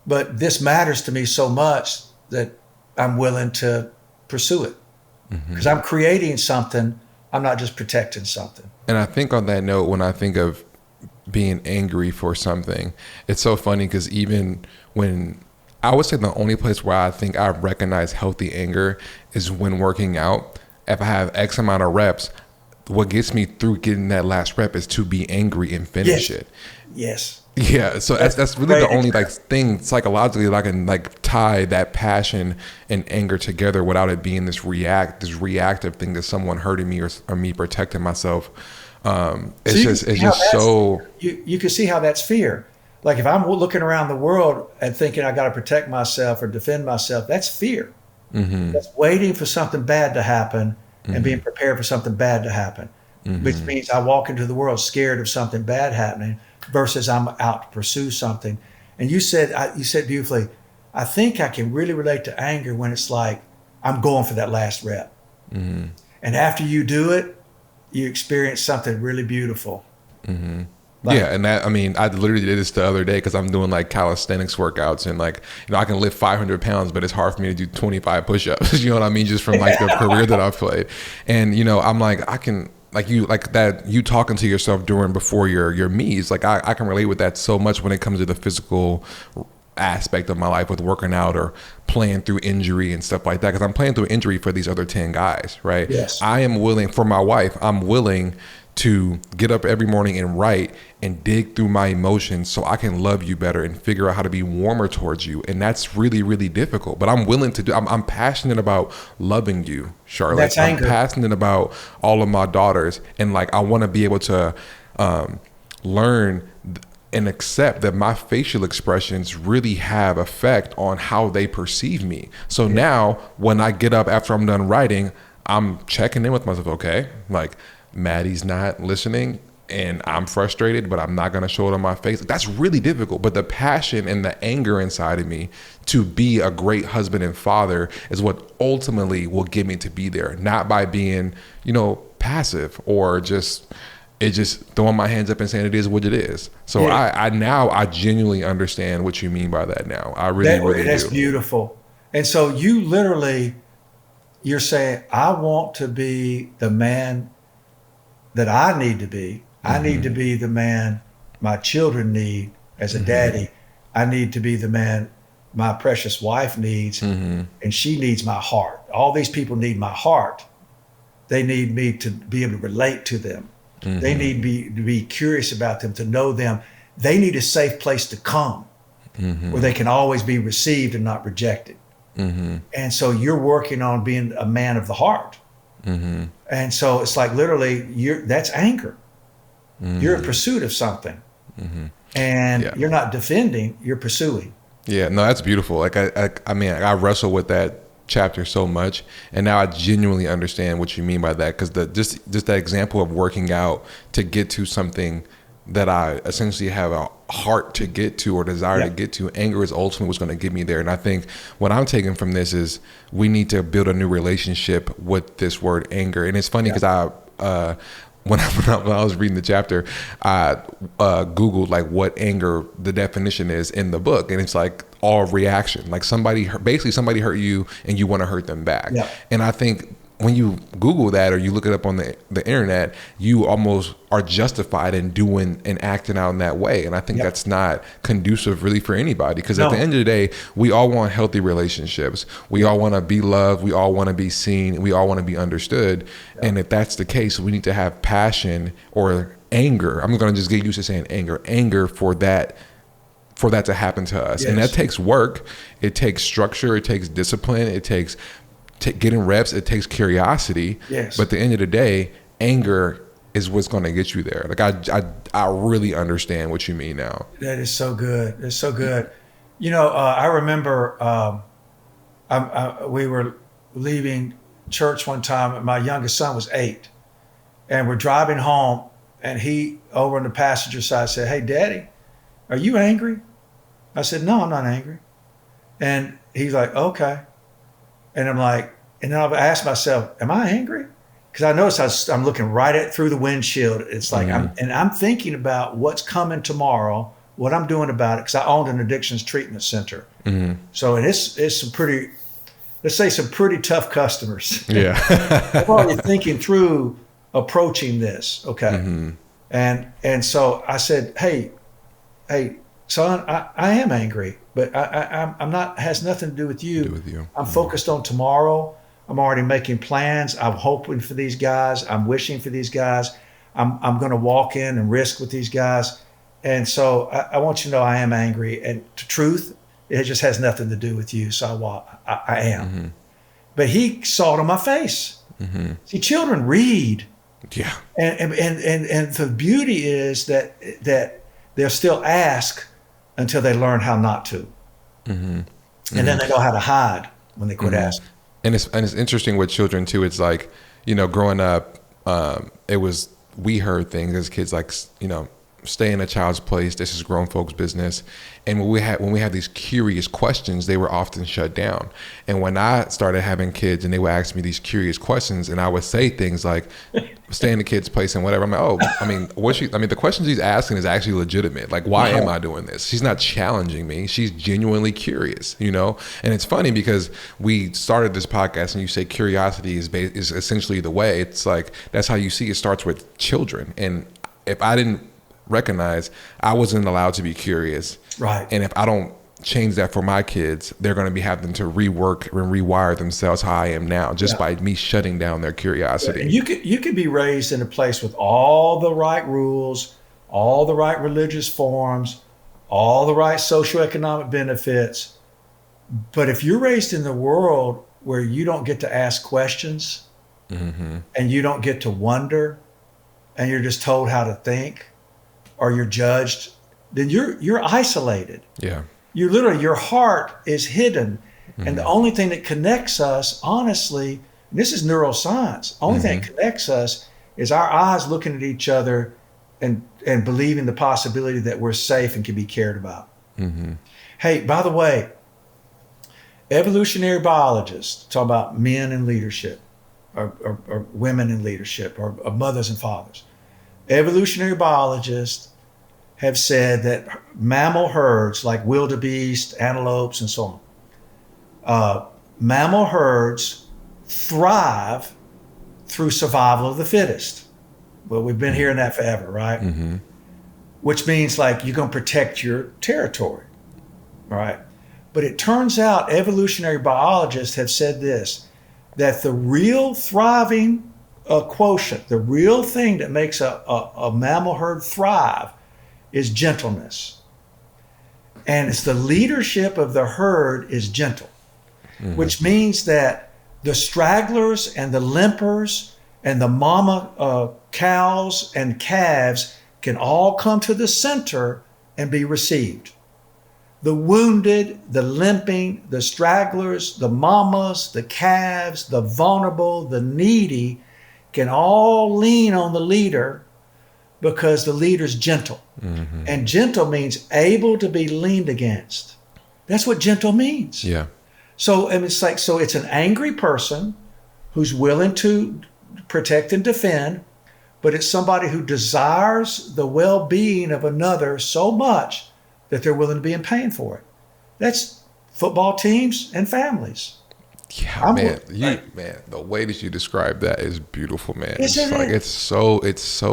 But this matters to me so much that I'm willing to pursue it. Because I'm creating something. I'm not just protecting something. And I think on that note, when I think of being angry for something, it's so funny because even when I would say the only place where I think I recognize healthy anger is when working out. If I have X amount of reps, what gets me through getting that last rep is to be angry and finish it. Yes. Yeah. So that's really the only thing psychologically that I can tie that passion and anger together without it being this reactive thing to someone hurting me or me protecting myself. It's just so you can see how that's fear. Like if I'm looking around the world and thinking I got to protect myself or defend myself, that's fear. That's waiting for something bad to happen and being prepared for something bad to happen, which means I walk into the world scared of something bad happening versus I'm out to pursue something. And you said beautifully, I think I can really relate to anger when it's like I'm going for that last rep. And after you do it, you experience something really beautiful. And that, I mean, I literally did this the other day because I'm doing calisthenics workouts and I can lift 500 pounds, but it's hard for me to do 25 push-ups. You know what I mean? Just from the career that I've played. And, I'm I can, you talking to yourself before your meets, I can relate with that so much when it comes to the physical aspect of my life with working out or playing through injury and stuff like that. Because I'm playing through injury for these other 10 guys, right? Yes. I am willing, for my wife, I'm willing to get up every morning and write and dig through my emotions so I can love you better and figure out how to be warmer towards you. And that's really, really difficult. But I'm willing to do. I'm passionate about loving you, Charlotte. That's anger. I'm passionate about all of my daughters, and like I want to be able to learn and accept that my facial expressions really have effect on how they perceive me. So now when I get up after I'm done writing, I'm checking in with myself. Okay, like Maddie's not listening and I'm frustrated, but I'm not going to show it on my face. That's really difficult. But the passion and the anger inside of me to be a great husband and father is what ultimately will get me to be there, not by being, passive or just throwing my hands up and saying it is what it is. So I genuinely understand what you mean by that now. I really do. That's beautiful. And so you're saying, I want to be the man that I need to be. I need to be the man my children need as a daddy. I need to be the man my precious wife needs, and she needs my heart. All these people need my heart. They need me to be able to relate to them. They need to be curious about them, to know them. They need a safe place to come where they can always be received and not rejected. And so you're working on being a man of the heart. And so it's like literally that's anger. You're in pursuit of something, and you're not defending, you're pursuing. Yeah, no, that's beautiful. Like I mean, I wrestle with that chapter so much, and now I genuinely understand what you mean by that, because just that example of working out to get to something that I essentially have a heart to get to or desire to get to, anger is ultimately what's going to get me there. And I think what I'm taking from this is we need to build a new relationship with this word anger. And it's funny because when I was reading the chapter, I Googled like what anger, the definition is in the book. And it's like all reaction, like somebody hurt you and you want to hurt them back. And I think when you Google that or you look it up on the internet, you almost are justified in doing and acting out in that way. And I think that's not conducive really for anybody, because at the end of the day, we all want healthy relationships. We all want to be loved. We all want to be seen. We all want to be understood. And if that's the case, we need to have passion or anger. I'm going to just get used to saying anger for that to happen to us. And that takes work. It takes structure. It takes discipline. It takes getting reps. It takes curiosity. But at the end of the day, anger is what's going to get you there. Like I really understand what you mean now. That is so good. It's so good. I remember we were leaving church one time, and my youngest son was 8, and we're driving home, and he over on the passenger side said, "Hey, Daddy, are you angry?" I said, "No, I'm not angry." And he's like, "Okay." And I'm like, and then I've asked myself, am I angry? Because I notice I'm looking right through the windshield. It's like, I'm thinking about what's coming tomorrow, what I'm doing about it, because I owned an addictions treatment center. So it's some pretty, let's say some pretty tough customers. I'm already thinking through approaching this. Okay. And so I said, hey, son, I am angry, but I'm not, has nothing to do with you. I'm focused on tomorrow. I'm already making plans. I'm hoping for these guys. I'm wishing for these guys. I'm going to walk in and risk with these guys. And so I want you to know I am angry. And the truth, it just has nothing to do with you. So I am. But he saw it on my face. See, children read. And the beauty is that they'll still ask until they learn how not to. And then they know how to hide when they quit asking. And it's interesting with children too. It's like, growing up, we heard things as kids like, stay in a child's place. This is grown folks' business. And when we had these curious questions, they were often shut down. And when I started having kids and they would ask me these curious questions, and I would say things like, stay in the kid's place and whatever. I'm like, the questions he's asking is actually legitimate. Like, why am I doing this? She's not challenging me. She's genuinely curious, And it's funny because we started this podcast and you say curiosity is essentially the way. It's like, that's how you see it starts with children. And if I didn't recognize I wasn't allowed to be curious. Right. And if I don't change that for my kids, they're going to be having to rework and rewire themselves how I am now, just by me shutting down their curiosity. And you could be raised in a place with all the right rules, all the right religious forms, all the right socioeconomic benefits. But if you're raised in the world where you don't get to ask questions, and you don't get to wonder, and you're just told how to think, or you're judged, then you're isolated. Yeah. You literally, your heart is hidden. And the only thing that connects us, honestly, and this is neuroscience, only thing that connects us is our eyes looking at each other and believing the possibility that we're safe and can be cared about. Hey, by the way, evolutionary biologists talk about men in leadership, or women in leadership, or mothers and fathers. Evolutionary biologists have said that mammal herds like wildebeest, antelopes, and so on, mammal herds thrive through survival of the fittest. Well, we've been hearing that forever, right? Which means like you're going to protect your territory, right? But it turns out evolutionary biologists have said this, that the real thriving quotient, the real thing that makes a mammal herd thrive is gentleness. And it's the leadership of the herd is gentle, which means that the stragglers and the limpers and the mama cows and calves can all come to the center and be received. The wounded, the limping, the stragglers, the mamas, the calves, the vulnerable, the needy can all lean on the leader because the leader's gentle. And gentle means able to be leaned against. That's what gentle means. Yeah. So and it's like, so it's an angry person who's willing to protect and defend, but it's somebody who desires the well-being of another so much that they're willing to be in pain for it. That's football teams and families. Yeah, man, the way that you describe that is beautiful, man. Isn't it? Like it's so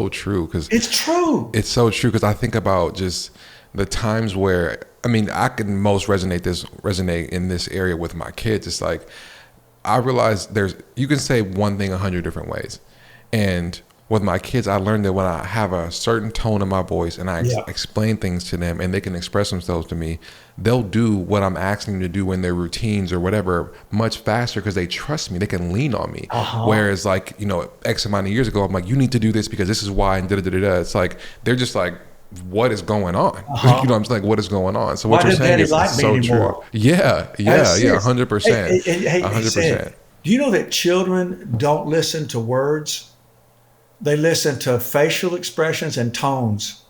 true, because it's true. It's so true, because I think about just the times where, I mean, I can most resonate in this area with my kids. It's like I realize you can say one thing 100 different ways, and with my kids, I learned that when I have a certain tone in my voice and I explain things to them and they can express themselves to me, they'll do what I'm asking them to do in their routines or whatever much faster because they trust me. They can lean on me. Whereas like, X amount of years ago, I'm like, you need to do this because this is why, and da-da-da-da-da. It's like, they're just like, what is going on? I'm just like, what is going on? So what you're saying is so true. Yeah, 100%. 100%. Do you know that children don't listen to words? They listen to facial expressions and tones.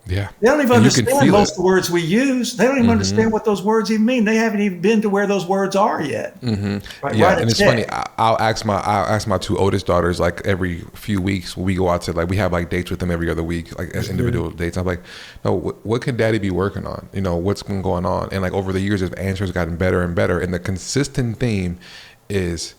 Yeah. They don't even understand most of the words we use. They don't even understand what those words even mean. They haven't even been to where those words are yet. Right, yeah, and it's funny. I'll ask my two oldest daughters, like every few weeks when we go out to, like, we have like dates with them every other week, like as individual dates. I'm like, no, what can Daddy be working on? What's been going on? And like over the years, his answers gotten better and better. And the consistent theme is,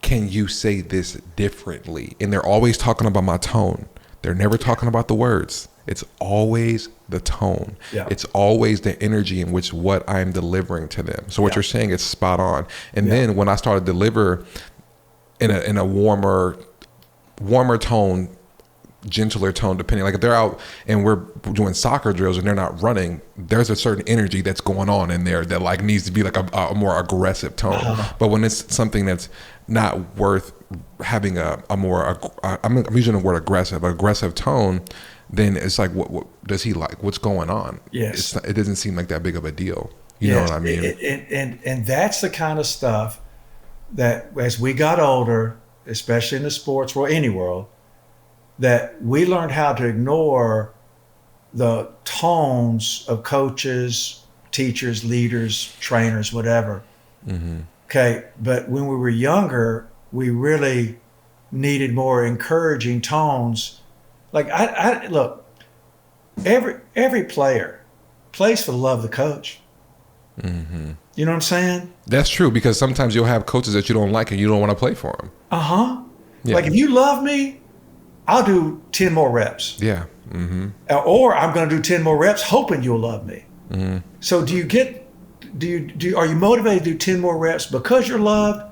can you say this differently? And they're always talking about my tone. They're never talking about the words. It's always the tone. Yeah. It's always the energy in which what I'm delivering to them. So what you're saying is spot on. And then when I started to deliver in a warmer tone, gentler tone, depending, like if they're out and we're doing soccer drills and they're not running, there's a certain energy that's going on in there that like needs to be like a more aggressive tone. But when it's something that's not worth having a more, I'm using the word aggressive tone, then it's like, what does he like? What's going on? Yes. It doesn't seem like that big of a deal. You know what I mean? And that's the kind of stuff that as we got older, especially in the sports world, any world, that we learned how to ignore the tones of coaches, teachers, leaders, trainers, whatever. Okay, but when we were younger, we really needed more encouraging tones. Like I look, every player plays for the love of the coach. You know what I'm saying? That's true, because sometimes you'll have coaches that you don't like and you don't want to play for them. Yeah. Like if you love me, I'll do 10 more reps. Yeah. Or I'm going to do 10 more reps hoping you'll love me. So do you get are you motivated to do 10 more reps because you're loved,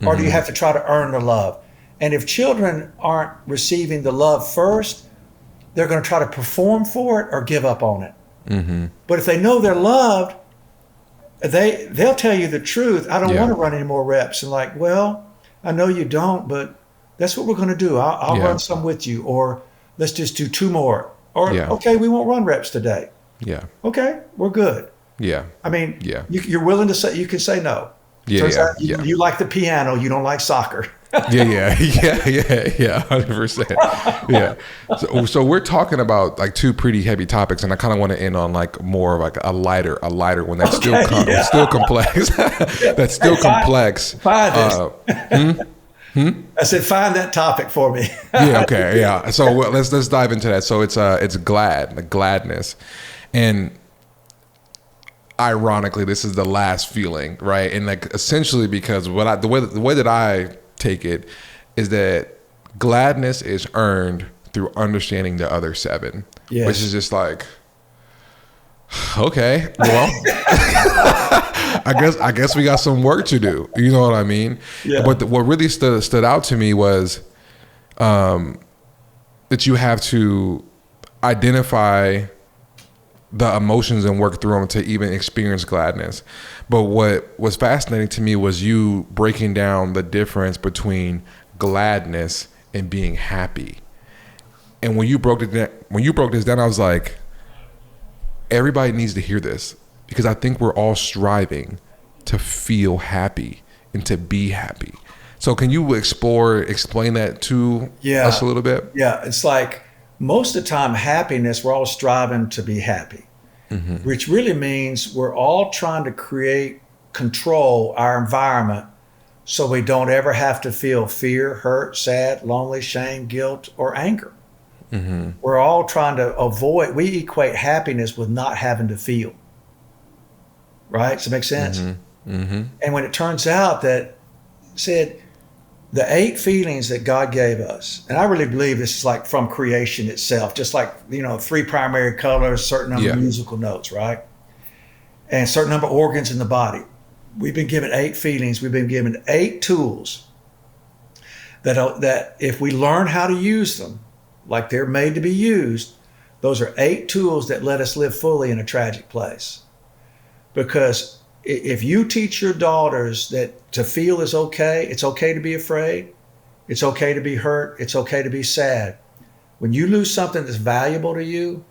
or do you have to try to earn the love? And if children aren't receiving the love first, they're going to try to perform for it or give up on it. But if they know they're loved, they'll tell you the truth. I don't want to run any more reps. And like, well, I know you don't, but that's what we're going to do. I'll run some with you, or let's just do 2 more. Or, okay, we won't run reps today. Yeah. Okay, we're good. Yeah. I mean, you're willing to say, you can say no. You like the piano, you don't like soccer. yeah, 100%. Yeah. So we're talking about like 2 pretty heavy topics, and I kind of want to end on like more of like a lighter one that's still complex. That's still complex. Find this. I said, find that topic for me. Okay. Yeah. So let's dive into that. So it's gladness, and ironically, this is the last feeling, right? And like essentially because the way that I take it is that gladness is earned through understanding the other 7, which is just like, okay, well, I guess we got some work to do. You know what I mean? Yeah. But what really stood out to me was that you have to identify the emotions and work through them to even experience gladness. But what was fascinating to me was you breaking down the difference between gladness and being happy. And when you broke this down, I was like, everybody needs to hear this, because I think we're all striving to feel happy and to be happy. So can you explain that to us a little bit? Yeah, it's like most of the time happiness, we're all striving to be happy, which really means we're all trying to control our environment so we don't ever have to feel fear, hurt, sad, lonely, shame, guilt, or anger. We're all trying to we equate happiness with not having to feel. Right? Does it make sense? And when it turns out that the 8 feelings that God gave us, and I really believe this is like from creation itself, just like, 3 primary colors, certain number of musical notes, right? And certain number of organs in the body. We've been given 8 feelings. We've been given 8 tools that if we learn how to use them, like they're made to be used, those are 8 tools that let us live fully in a tragic place. Because if you teach your daughters that to feel is okay, it's okay to be afraid, it's okay to be hurt, it's okay to be sad. When you lose something that's valuable to you,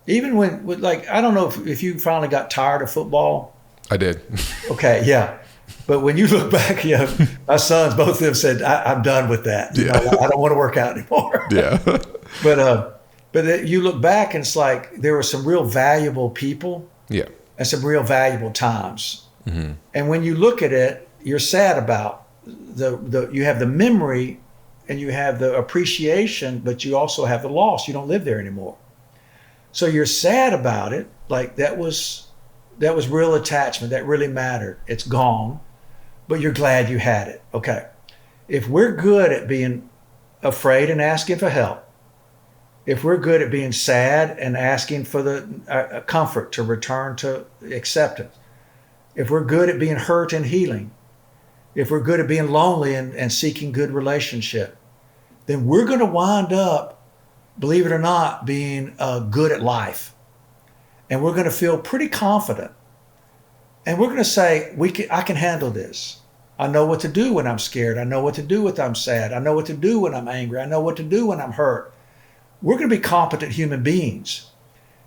even when I don't know if you finally got tired of football. I did. Okay, yeah. But when you look back, my sons, both of them said, I'm done with that. I don't want to work out anymore. Yeah. But you look back and it's like there were some real valuable people. Yeah. And some real valuable times. And when you look at it, you're sad about you have the memory and you have the appreciation, but you also have the loss. You don't live there anymore. So you're sad about it. Like that was real attachment. That really mattered. It's gone, but you're glad you had it. Okay. If we're good at being afraid and asking for help, if we're good at being sad and asking for the comfort to return to acceptance, if we're good at being hurt and healing, if we're good at being lonely and seeking good relationship, then we're going to wind up, believe it or not, being good at life. And we're going to feel pretty confident. And we're going to say, I can handle this. I know what to do when I'm scared. I know what to do when I'm sad. I know what to do when I'm angry. I know what to do when I'm hurt. We're going to be competent human beings.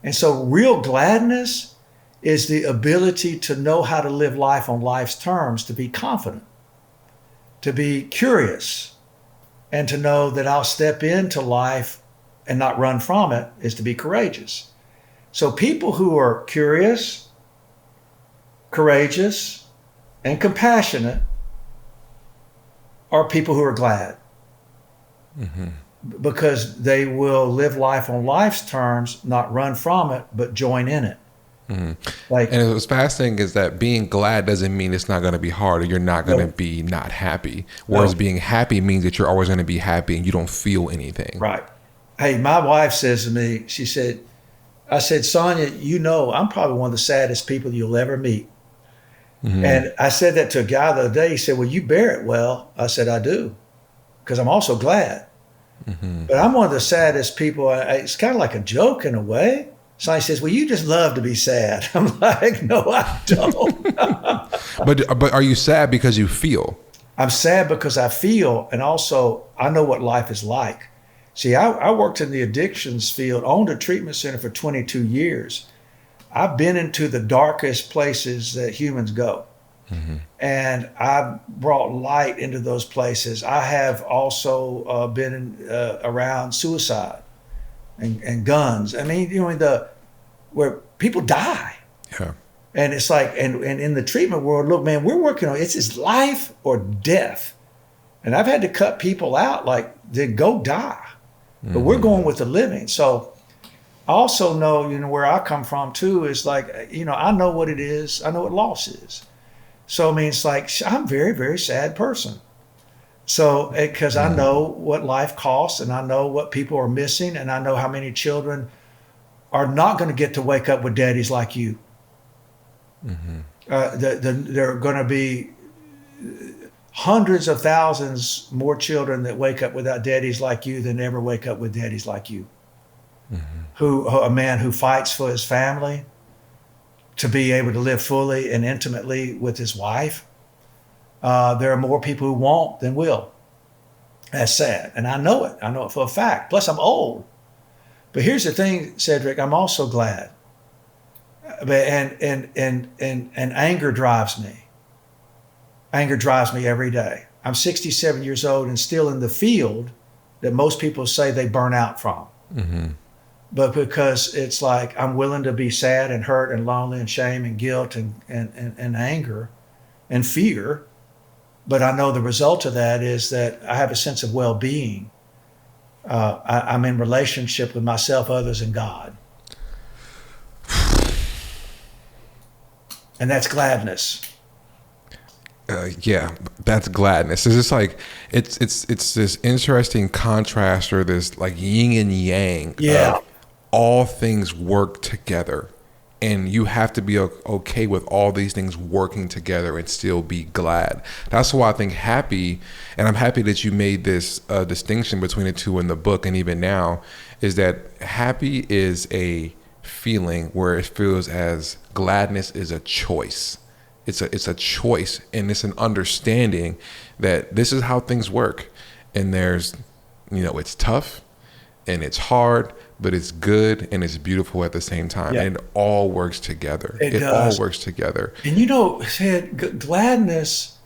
And so real gladness is the ability to know how to live life on life's terms, to be confident, to be curious, and to know that I'll step into life and not run from it is to be courageous. So people who are curious, courageous, and compassionate are people who are glad. Because they will live life on life's terms, not run from it, but join in it. And what's fascinating is that being glad doesn't mean it's not going to be hard or you're not going to be not happy. Whereas being happy means that you're always going to be happy and you don't feel anything. Right. Hey, my wife says to me, I said, Sonia, I'm probably one of the saddest people you'll ever meet. And I said that to a guy the other day. He said, well, you bear it well. I said, I do, because I'm also glad. But I'm one of the saddest people. It's kind of like a joke in a way. Somebody says, well, you just love to be sad. I'm like, no, I don't. But are you sad because you feel? I'm sad because I feel, and also I know what life is like. See, I worked in the addictions field, owned a treatment center for 22 years. I've been into the darkest places that humans go. And I've brought light into those places. I have also been around suicide and guns. I mean, where people die. Yeah. And it's like, and in the treatment world, look, man, we're working on, it's life or death. And I've had to cut people out, like, they go die. But we're going with the living. So I also know, where I come from too, is like, I know what it is. I know what loss is. So, I mean, it's like, I'm a very, very sad person. So, because I know what life costs, and I know what people are missing, and I know how many children are not going to get to wake up with daddies like you. There are going to be hundreds of thousands more children that wake up without daddies like you than ever wake up with daddies like you. A man who fights for his family, to be able to live fully and intimately with his wife. There are more people who won't than will. That's sad. And I know it. I know it for a fact. Plus, I'm old. But here's the thing, Cedric, I'm also glad. And anger drives me. Anger drives me every day. I'm 67 years old and still in the field that most people say they burn out from. But because it's like I'm willing to be sad and hurt and lonely and shame and guilt and anger and fear. But I know the result of that is that I have a sense of well-being. I'm in relationship with myself, others, and God. And that's gladness. Yeah, that's gladness. It's just like it's this interesting contrast, or this like yin and yang. Yeah. All things work together, and you have to be okay with all these things working together and still be glad. That's why I think happy, and I'm happy that you made this distinction between the two in the book, and even now, is that happy is a feeling where it feels as gladness is a choice. It's a choice, and it's an understanding that this is how things work, and there's, it's tough and it's hard, but it's good and it's beautiful at the same time. Yeah. And it all works together. It all works together. And Ted, gladness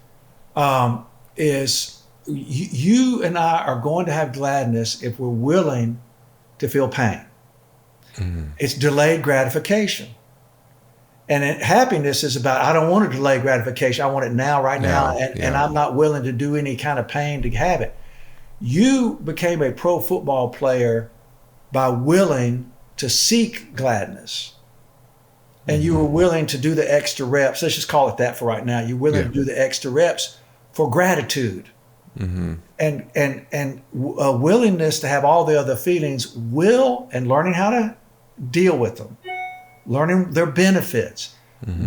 is, you and I are going to have gladness if we're willing to feel pain. It's delayed gratification. And happiness is about, I don't want a delayed gratification. I want it now, right now. And I'm not willing to do any kind of pain to have it. You became a pro football player by willing to seek gladness. And you were willing to do the extra reps. Let's just call it that for right now. You're willing to do the extra reps for gratitude. And a willingness to have all the other feelings, and learning how to deal with them, learning their benefits,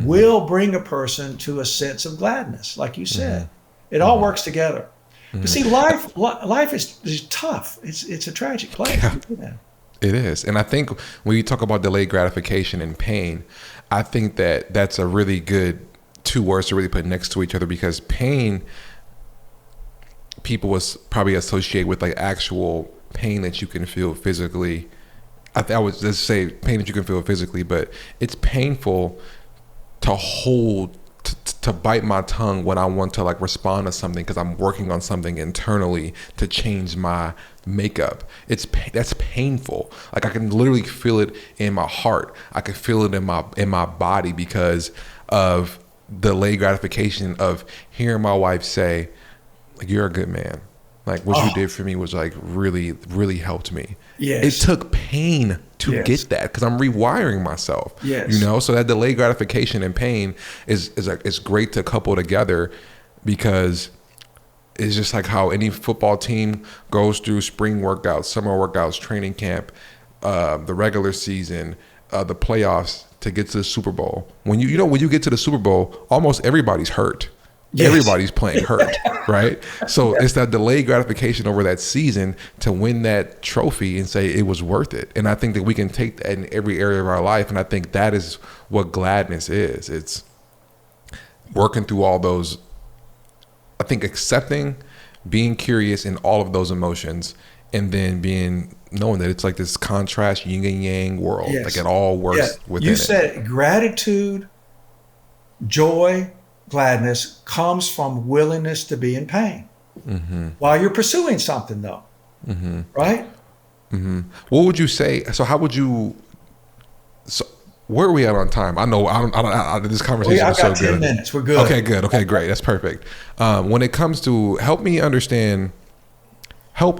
will bring a person to a sense of gladness, like you said. It all works together. But see, life is tough. It's a tragic place. Yeah. It is. And I think when you talk about delayed gratification and pain, I think that that's a really good two words to really put next to each other, because pain, people was probably associate with like actual pain that you can feel physically. I would just say pain that you can feel physically, but it's painful to hold, to bite my tongue when I want to like respond to something because I'm working on something internally to change my makeup. That's painful. Like I can literally feel it in my heart. I can feel it in my body because of delayed gratification of hearing my wife say, like, "You're a good man. Like what you did for me was like really, really helped me." Yes. It took pain to get that because I'm rewiring myself. Yes. So that delayed gratification and pain is great to couple together, because it's just like how any football team goes through spring workouts, summer workouts, training camp, the regular season, the playoffs to get to the Super Bowl. When when you get to the Super Bowl, almost everybody's hurt. Yes. Everybody's playing hurt, right? So it's that delayed gratification over that season to win that trophy and say it was worth it. And I think that we can take that in every area of our life. And I think that is what gladness is. It's working through all those, I think accepting, being curious in all of those emotions, and then knowing that it's like this contrast, yin and yang world. Yes. Like it all works within it. You said gratitude, joy, gladness comes from willingness to be in pain while you're pursuing something, though. Right? What would you say? So how would you? So where are we at on time? I know this conversation is so good. 10 minutes. We're good. Okay, good. Okay, great. That's perfect. When it comes to help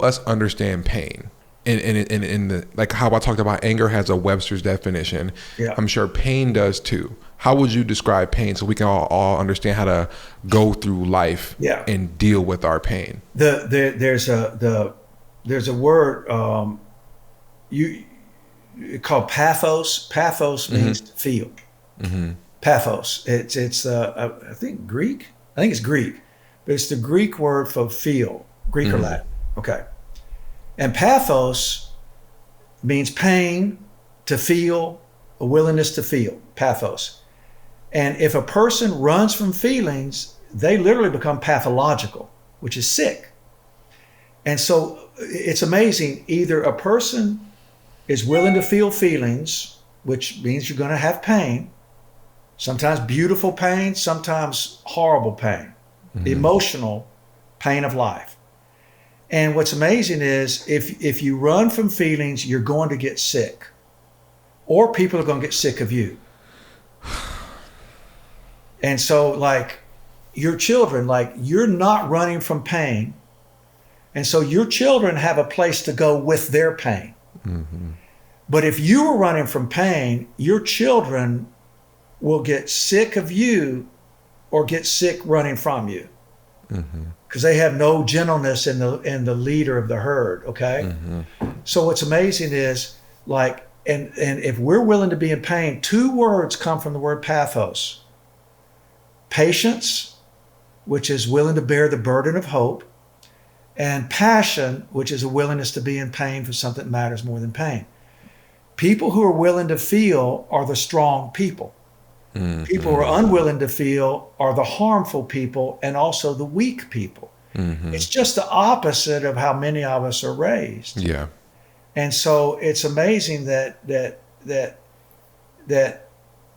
us understand pain. In the, like how I talked about anger has a Webster's definition. Yeah. I'm sure pain does too. How would you describe pain so we can all understand how to go through life and deal with our pain? There's a word called pathos. Pathos means to feel. Pathos. It's I think Greek. I think it's Greek, but it's the Greek word for feel. Greek or Latin. Okay. And pathos means pain, to feel, a willingness to feel. Pathos. And if a person runs from feelings, they literally become pathological, which is sick. And so it's amazing. Either a person is willing to feel feelings, which means you're going to have pain, sometimes beautiful pain, sometimes horrible pain, emotional pain of life. And what's amazing is if you run from feelings, you're going to get sick, or people are going to get sick of you. And so like your children, like you're not running from pain. And so your children have a place to go with their pain. But if you are running from pain, your children will get sick of you or get sick running from you. Because they have no gentleness in the leader of the herd. Okay. So what's amazing is like, and if we're willing to be in pain, two words come from the word pathos. Patience, which is willing to bear the burden of hope, and passion, which is a willingness to be in pain for something that matters more than pain. People who are willing to feel are the strong people. People who are unwilling to feel are the harmful people and also the weak people. It's just the opposite of how many of us are raised. Yeah. And so it's amazing that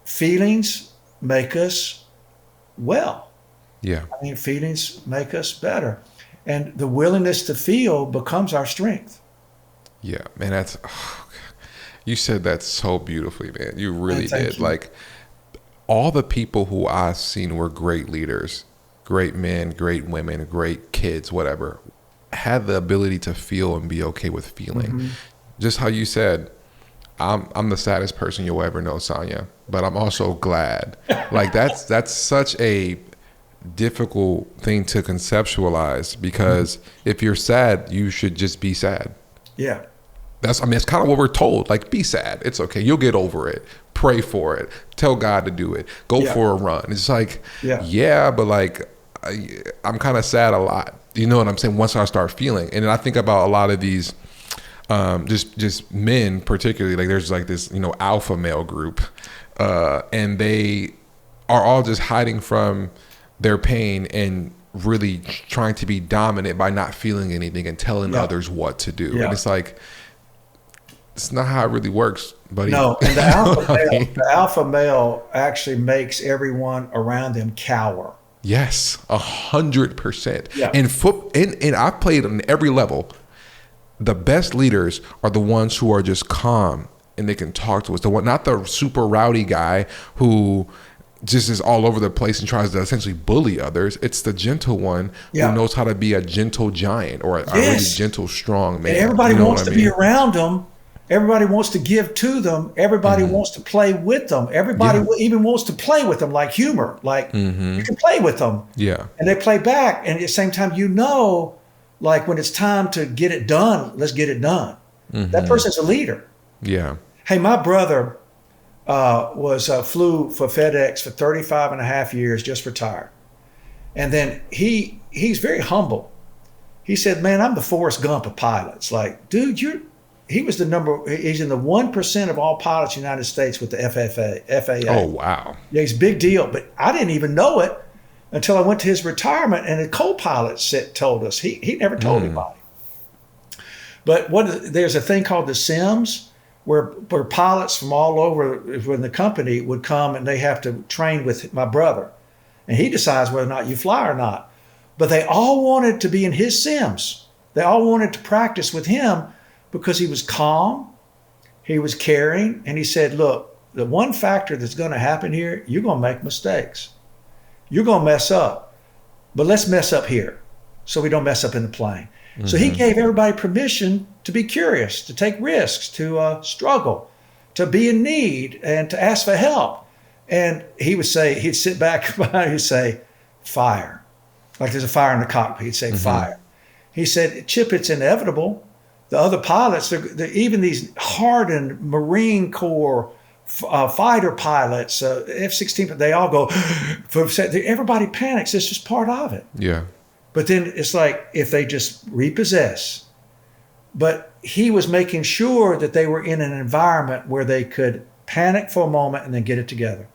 feelings make us well. Yeah. I mean, feelings make us better. And the willingness to feel becomes our strength. Yeah, man, you said that so beautifully, man. You really did. You. Like all the people who I've seen were great leaders, great men, great women, great kids, whatever, had the ability to feel and be okay with feeling. Just how you said, I'm the saddest person you'll ever know, Sonia, but I'm also glad. Like that's such a difficult thing to conceptualize, because if you're sad, you should just be sad. Yeah. It's kind of what we're told. Like, be sad. It's okay. You'll get over it. Pray for it. Tell God to do it. Go for a run. It's like, but like, I'm kind of sad a lot. You know what I'm saying? Once I start feeling, and then I think about a lot of these, just men particularly, like there's like this, alpha male group, and they are all just hiding from their pain and really trying to be dominant by not feeling anything and telling others what to do. And it's like, it's not how it really works, buddy. No, and the alpha male actually makes everyone around them cower. Yes, 100%. Yeah. And I've played on every level. The best leaders are the ones who are just calm and they can talk to us. Not the super rowdy guy who just is all over the place and tries to essentially bully others. It's the gentle one who knows how to be a gentle giant or a really gentle, strong man. And everybody wants to be around them. Everybody wants to give to them. Everybody wants to play with them. Everybody even wants to play with them, like humor. Like you can play with them. Yeah. And they play back. And at the same time, like when it's time to get it done, let's get it done. That person's a leader. Yeah. Hey, my brother, flew for FedEx for 35 and a half years, just retired. And then he's very humble. He said, man, I'm the Forrest Gump of pilots. Like, dude, he's in the 1% of all pilots in the United States with the FAA. Oh, wow. Yeah, he's a big deal. But I didn't even know it until I went to his retirement, and a co-pilot told us. He never told anybody. But there's a thing called the Sims, where pilots from all over when the company would come and they have to train with my brother. And he decides whether or not you fly or not. But they all wanted to be in his Sims. They all wanted to practice with him because he was calm, he was caring, and he said, look, the one factor that's going to happen here, you're going to make mistakes. You're going to mess up. But let's mess up here so we don't mess up in the plane. So he gave everybody permission to be curious, to take risks, to struggle, to be in need, and to ask for help. And he'd sit back behind, he'd say, fire. Like there's a fire in the cockpit, he'd say, fire. He said, Chip, it's inevitable. The other pilots, even these hardened Marine Corps fighter pilots, F-16, they all go, everybody panics. It's just part of it. Yeah. But then it's like if they just repossess. But he was making sure that they were in an environment where they could panic for a moment and then get it together.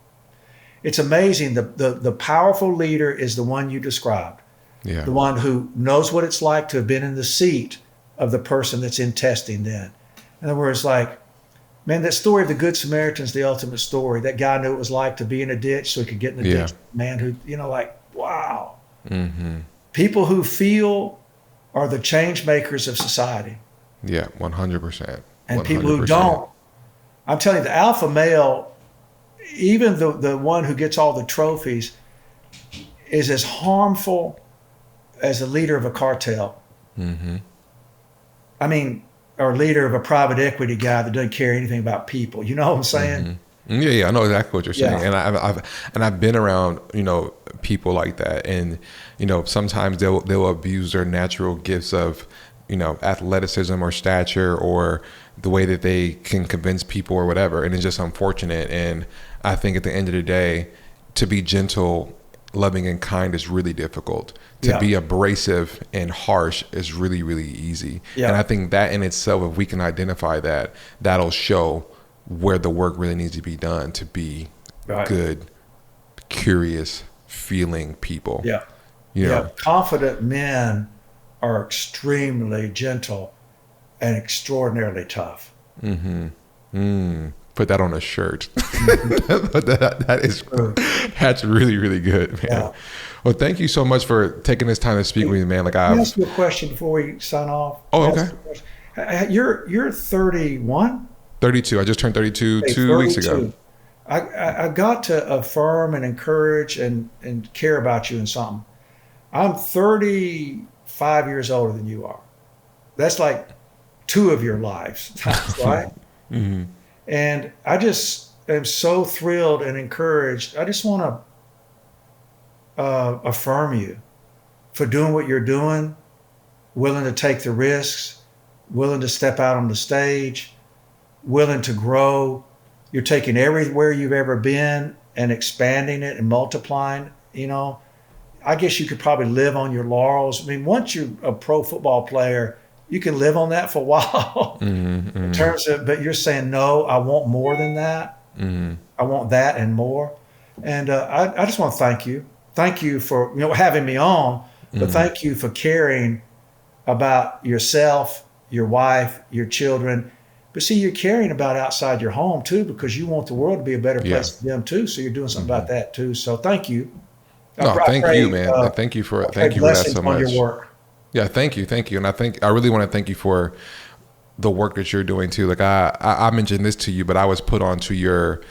It's amazing. The powerful leader is the one you described. Yeah. The one who knows what it's like to have been in the seat of the person that's in testing then. In other words, like, man, that story of the Good Samaritan is the ultimate story. That guy knew what it was like to be in a ditch so he could get in the ditch. Man who, like, wow. People who feel are the change makers of society. Yeah, 100%. And 100%. People who don't, I'm telling you, the alpha male, even the one who gets all the trophies, is as harmful as the leader of a cartel. I mean, or leader of a private equity guy that doesn't care anything about people. You know what I'm saying? Yeah, I know exactly what you're saying. Yeah. And I've been around, people like that. And, sometimes they'll abuse their natural gifts of, athleticism or stature or the way that they can convince people or whatever. And it's just unfortunate. And I think at the end of the day, to be gentle, loving, and kind is really difficult. To be abrasive and harsh is really, really easy. Yeah. And I think that in itself, if we can identify that, that'll show where the work really needs to be done to be good, curious, feeling people. Yeah. Confident men are extremely gentle and extraordinarily tough. Put that on a shirt. That's really, really good, man. Yeah. Well, thank you so much for taking this time to speak with me, man. Let me ask you a question before we sign off. Oh, okay. You're 31? 32. I just turned 32 2 weeks ago. I got to affirm and encourage and care about you in something. I'm 35 years older than you are. That's like 2 of your lives, right? And I just am so thrilled and encouraged. I just want to affirm you for doing what you're doing, willing to take the risks, willing to step out on the stage, willing to grow. You're taking everywhere you've ever been and expanding it and multiplying. I guess you could probably live on your laurels. I mean, once you're a pro football player, you can live on that for a while in terms of, but you're saying, no, I want more than that. I want that and more. And I just want to thank you. Thank you for having me on, but thank you for caring about yourself, your wife, your children. But see, you're caring about outside your home too, because you want the world to be a better place for them too. So you're doing something about that too. So thank you. Thank you, man. Thank you for that so much. Your work. Yeah, thank you. And I really want to thank you for the work that you're doing too. Like I mentioned this to you, but I was put onto your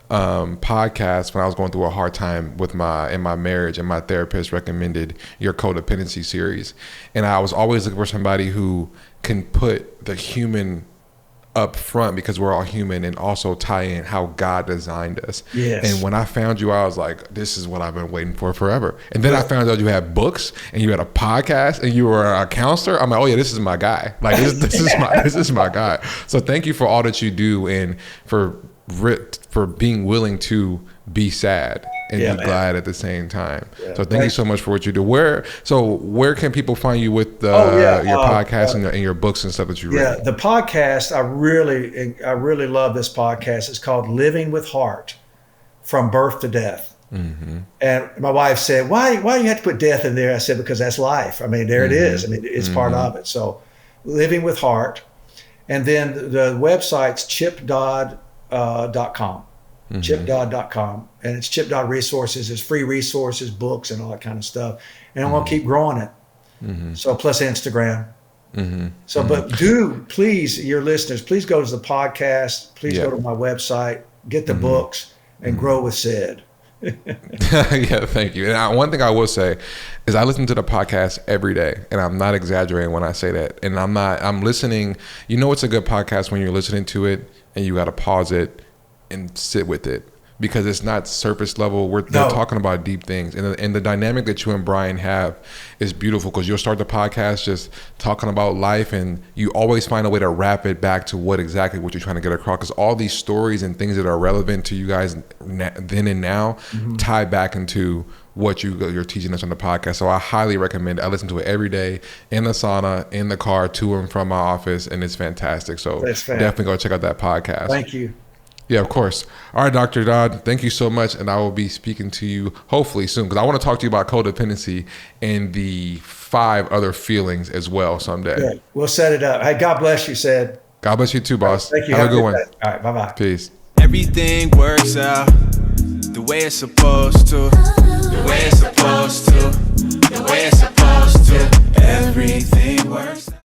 podcast when I was going through a hard time in my marriage, and my therapist recommended your codependency series. And I was always looking for somebody who can put the human up front, because we're all human, and also tie in how God designed us. Yes. And when I found you, I was like, this is what I've been waiting for forever. And then I found out you had books and you had a podcast and you were a counselor. I'm like, oh yeah, this is my guy. Like this is my guy. So thank you for all that you do and for for being willing to be sad and be glad at the same time. So thank you so much for what you do. Where can people find you with your podcast and your books and stuff that you read? Yeah, the podcast, I really love this podcast. It's called Living with Heart, From Birth to Death. Mm-hmm. And my wife said, why do you have to put death in there? I said, because that's life. I mean, there it is. I mean, it's part of it. So Living with Heart. And then the website's chipdodd.com. chipdodd.com. And it's Chip Dodd Resources. There's free resources, books, and all that kind of stuff. And I'm going to keep growing it. So plus Instagram. So, but please, your listeners, please go to the podcast. Please go to my website, get the books, and grow with Sid. Yeah, thank you. And one thing I will say is I listen to the podcast every day, and I'm not exaggerating when I say that. And I'm listening. You know, it's a good podcast when you're listening to it and you got to pause it and sit with it, because it's not surface level. They're talking about deep things, and the dynamic that you and Brian have is beautiful, because you'll start the podcast just talking about life, and you always find a way to wrap it back to what you're trying to get across, because all these stories and things that are relevant to you guys then and now tie back into what you're teaching us on the podcast. So I highly recommend it. I listen to it every day in the sauna, in the car, to and from my office, and it's fantastic. So definitely go check out that podcast. Thank you. Yeah, of course. All right, Dr. Dodd, thank you so much. And I will be speaking to you hopefully soon, because I want to talk to you about codependency and the 5 other feelings as well someday. Good. We'll set it up. Hey, God bless you, Sid. God bless you too, boss. Thank you. Have a good one. All right, bye-bye. Peace. Everything works out the way it's supposed to. The way it's supposed to.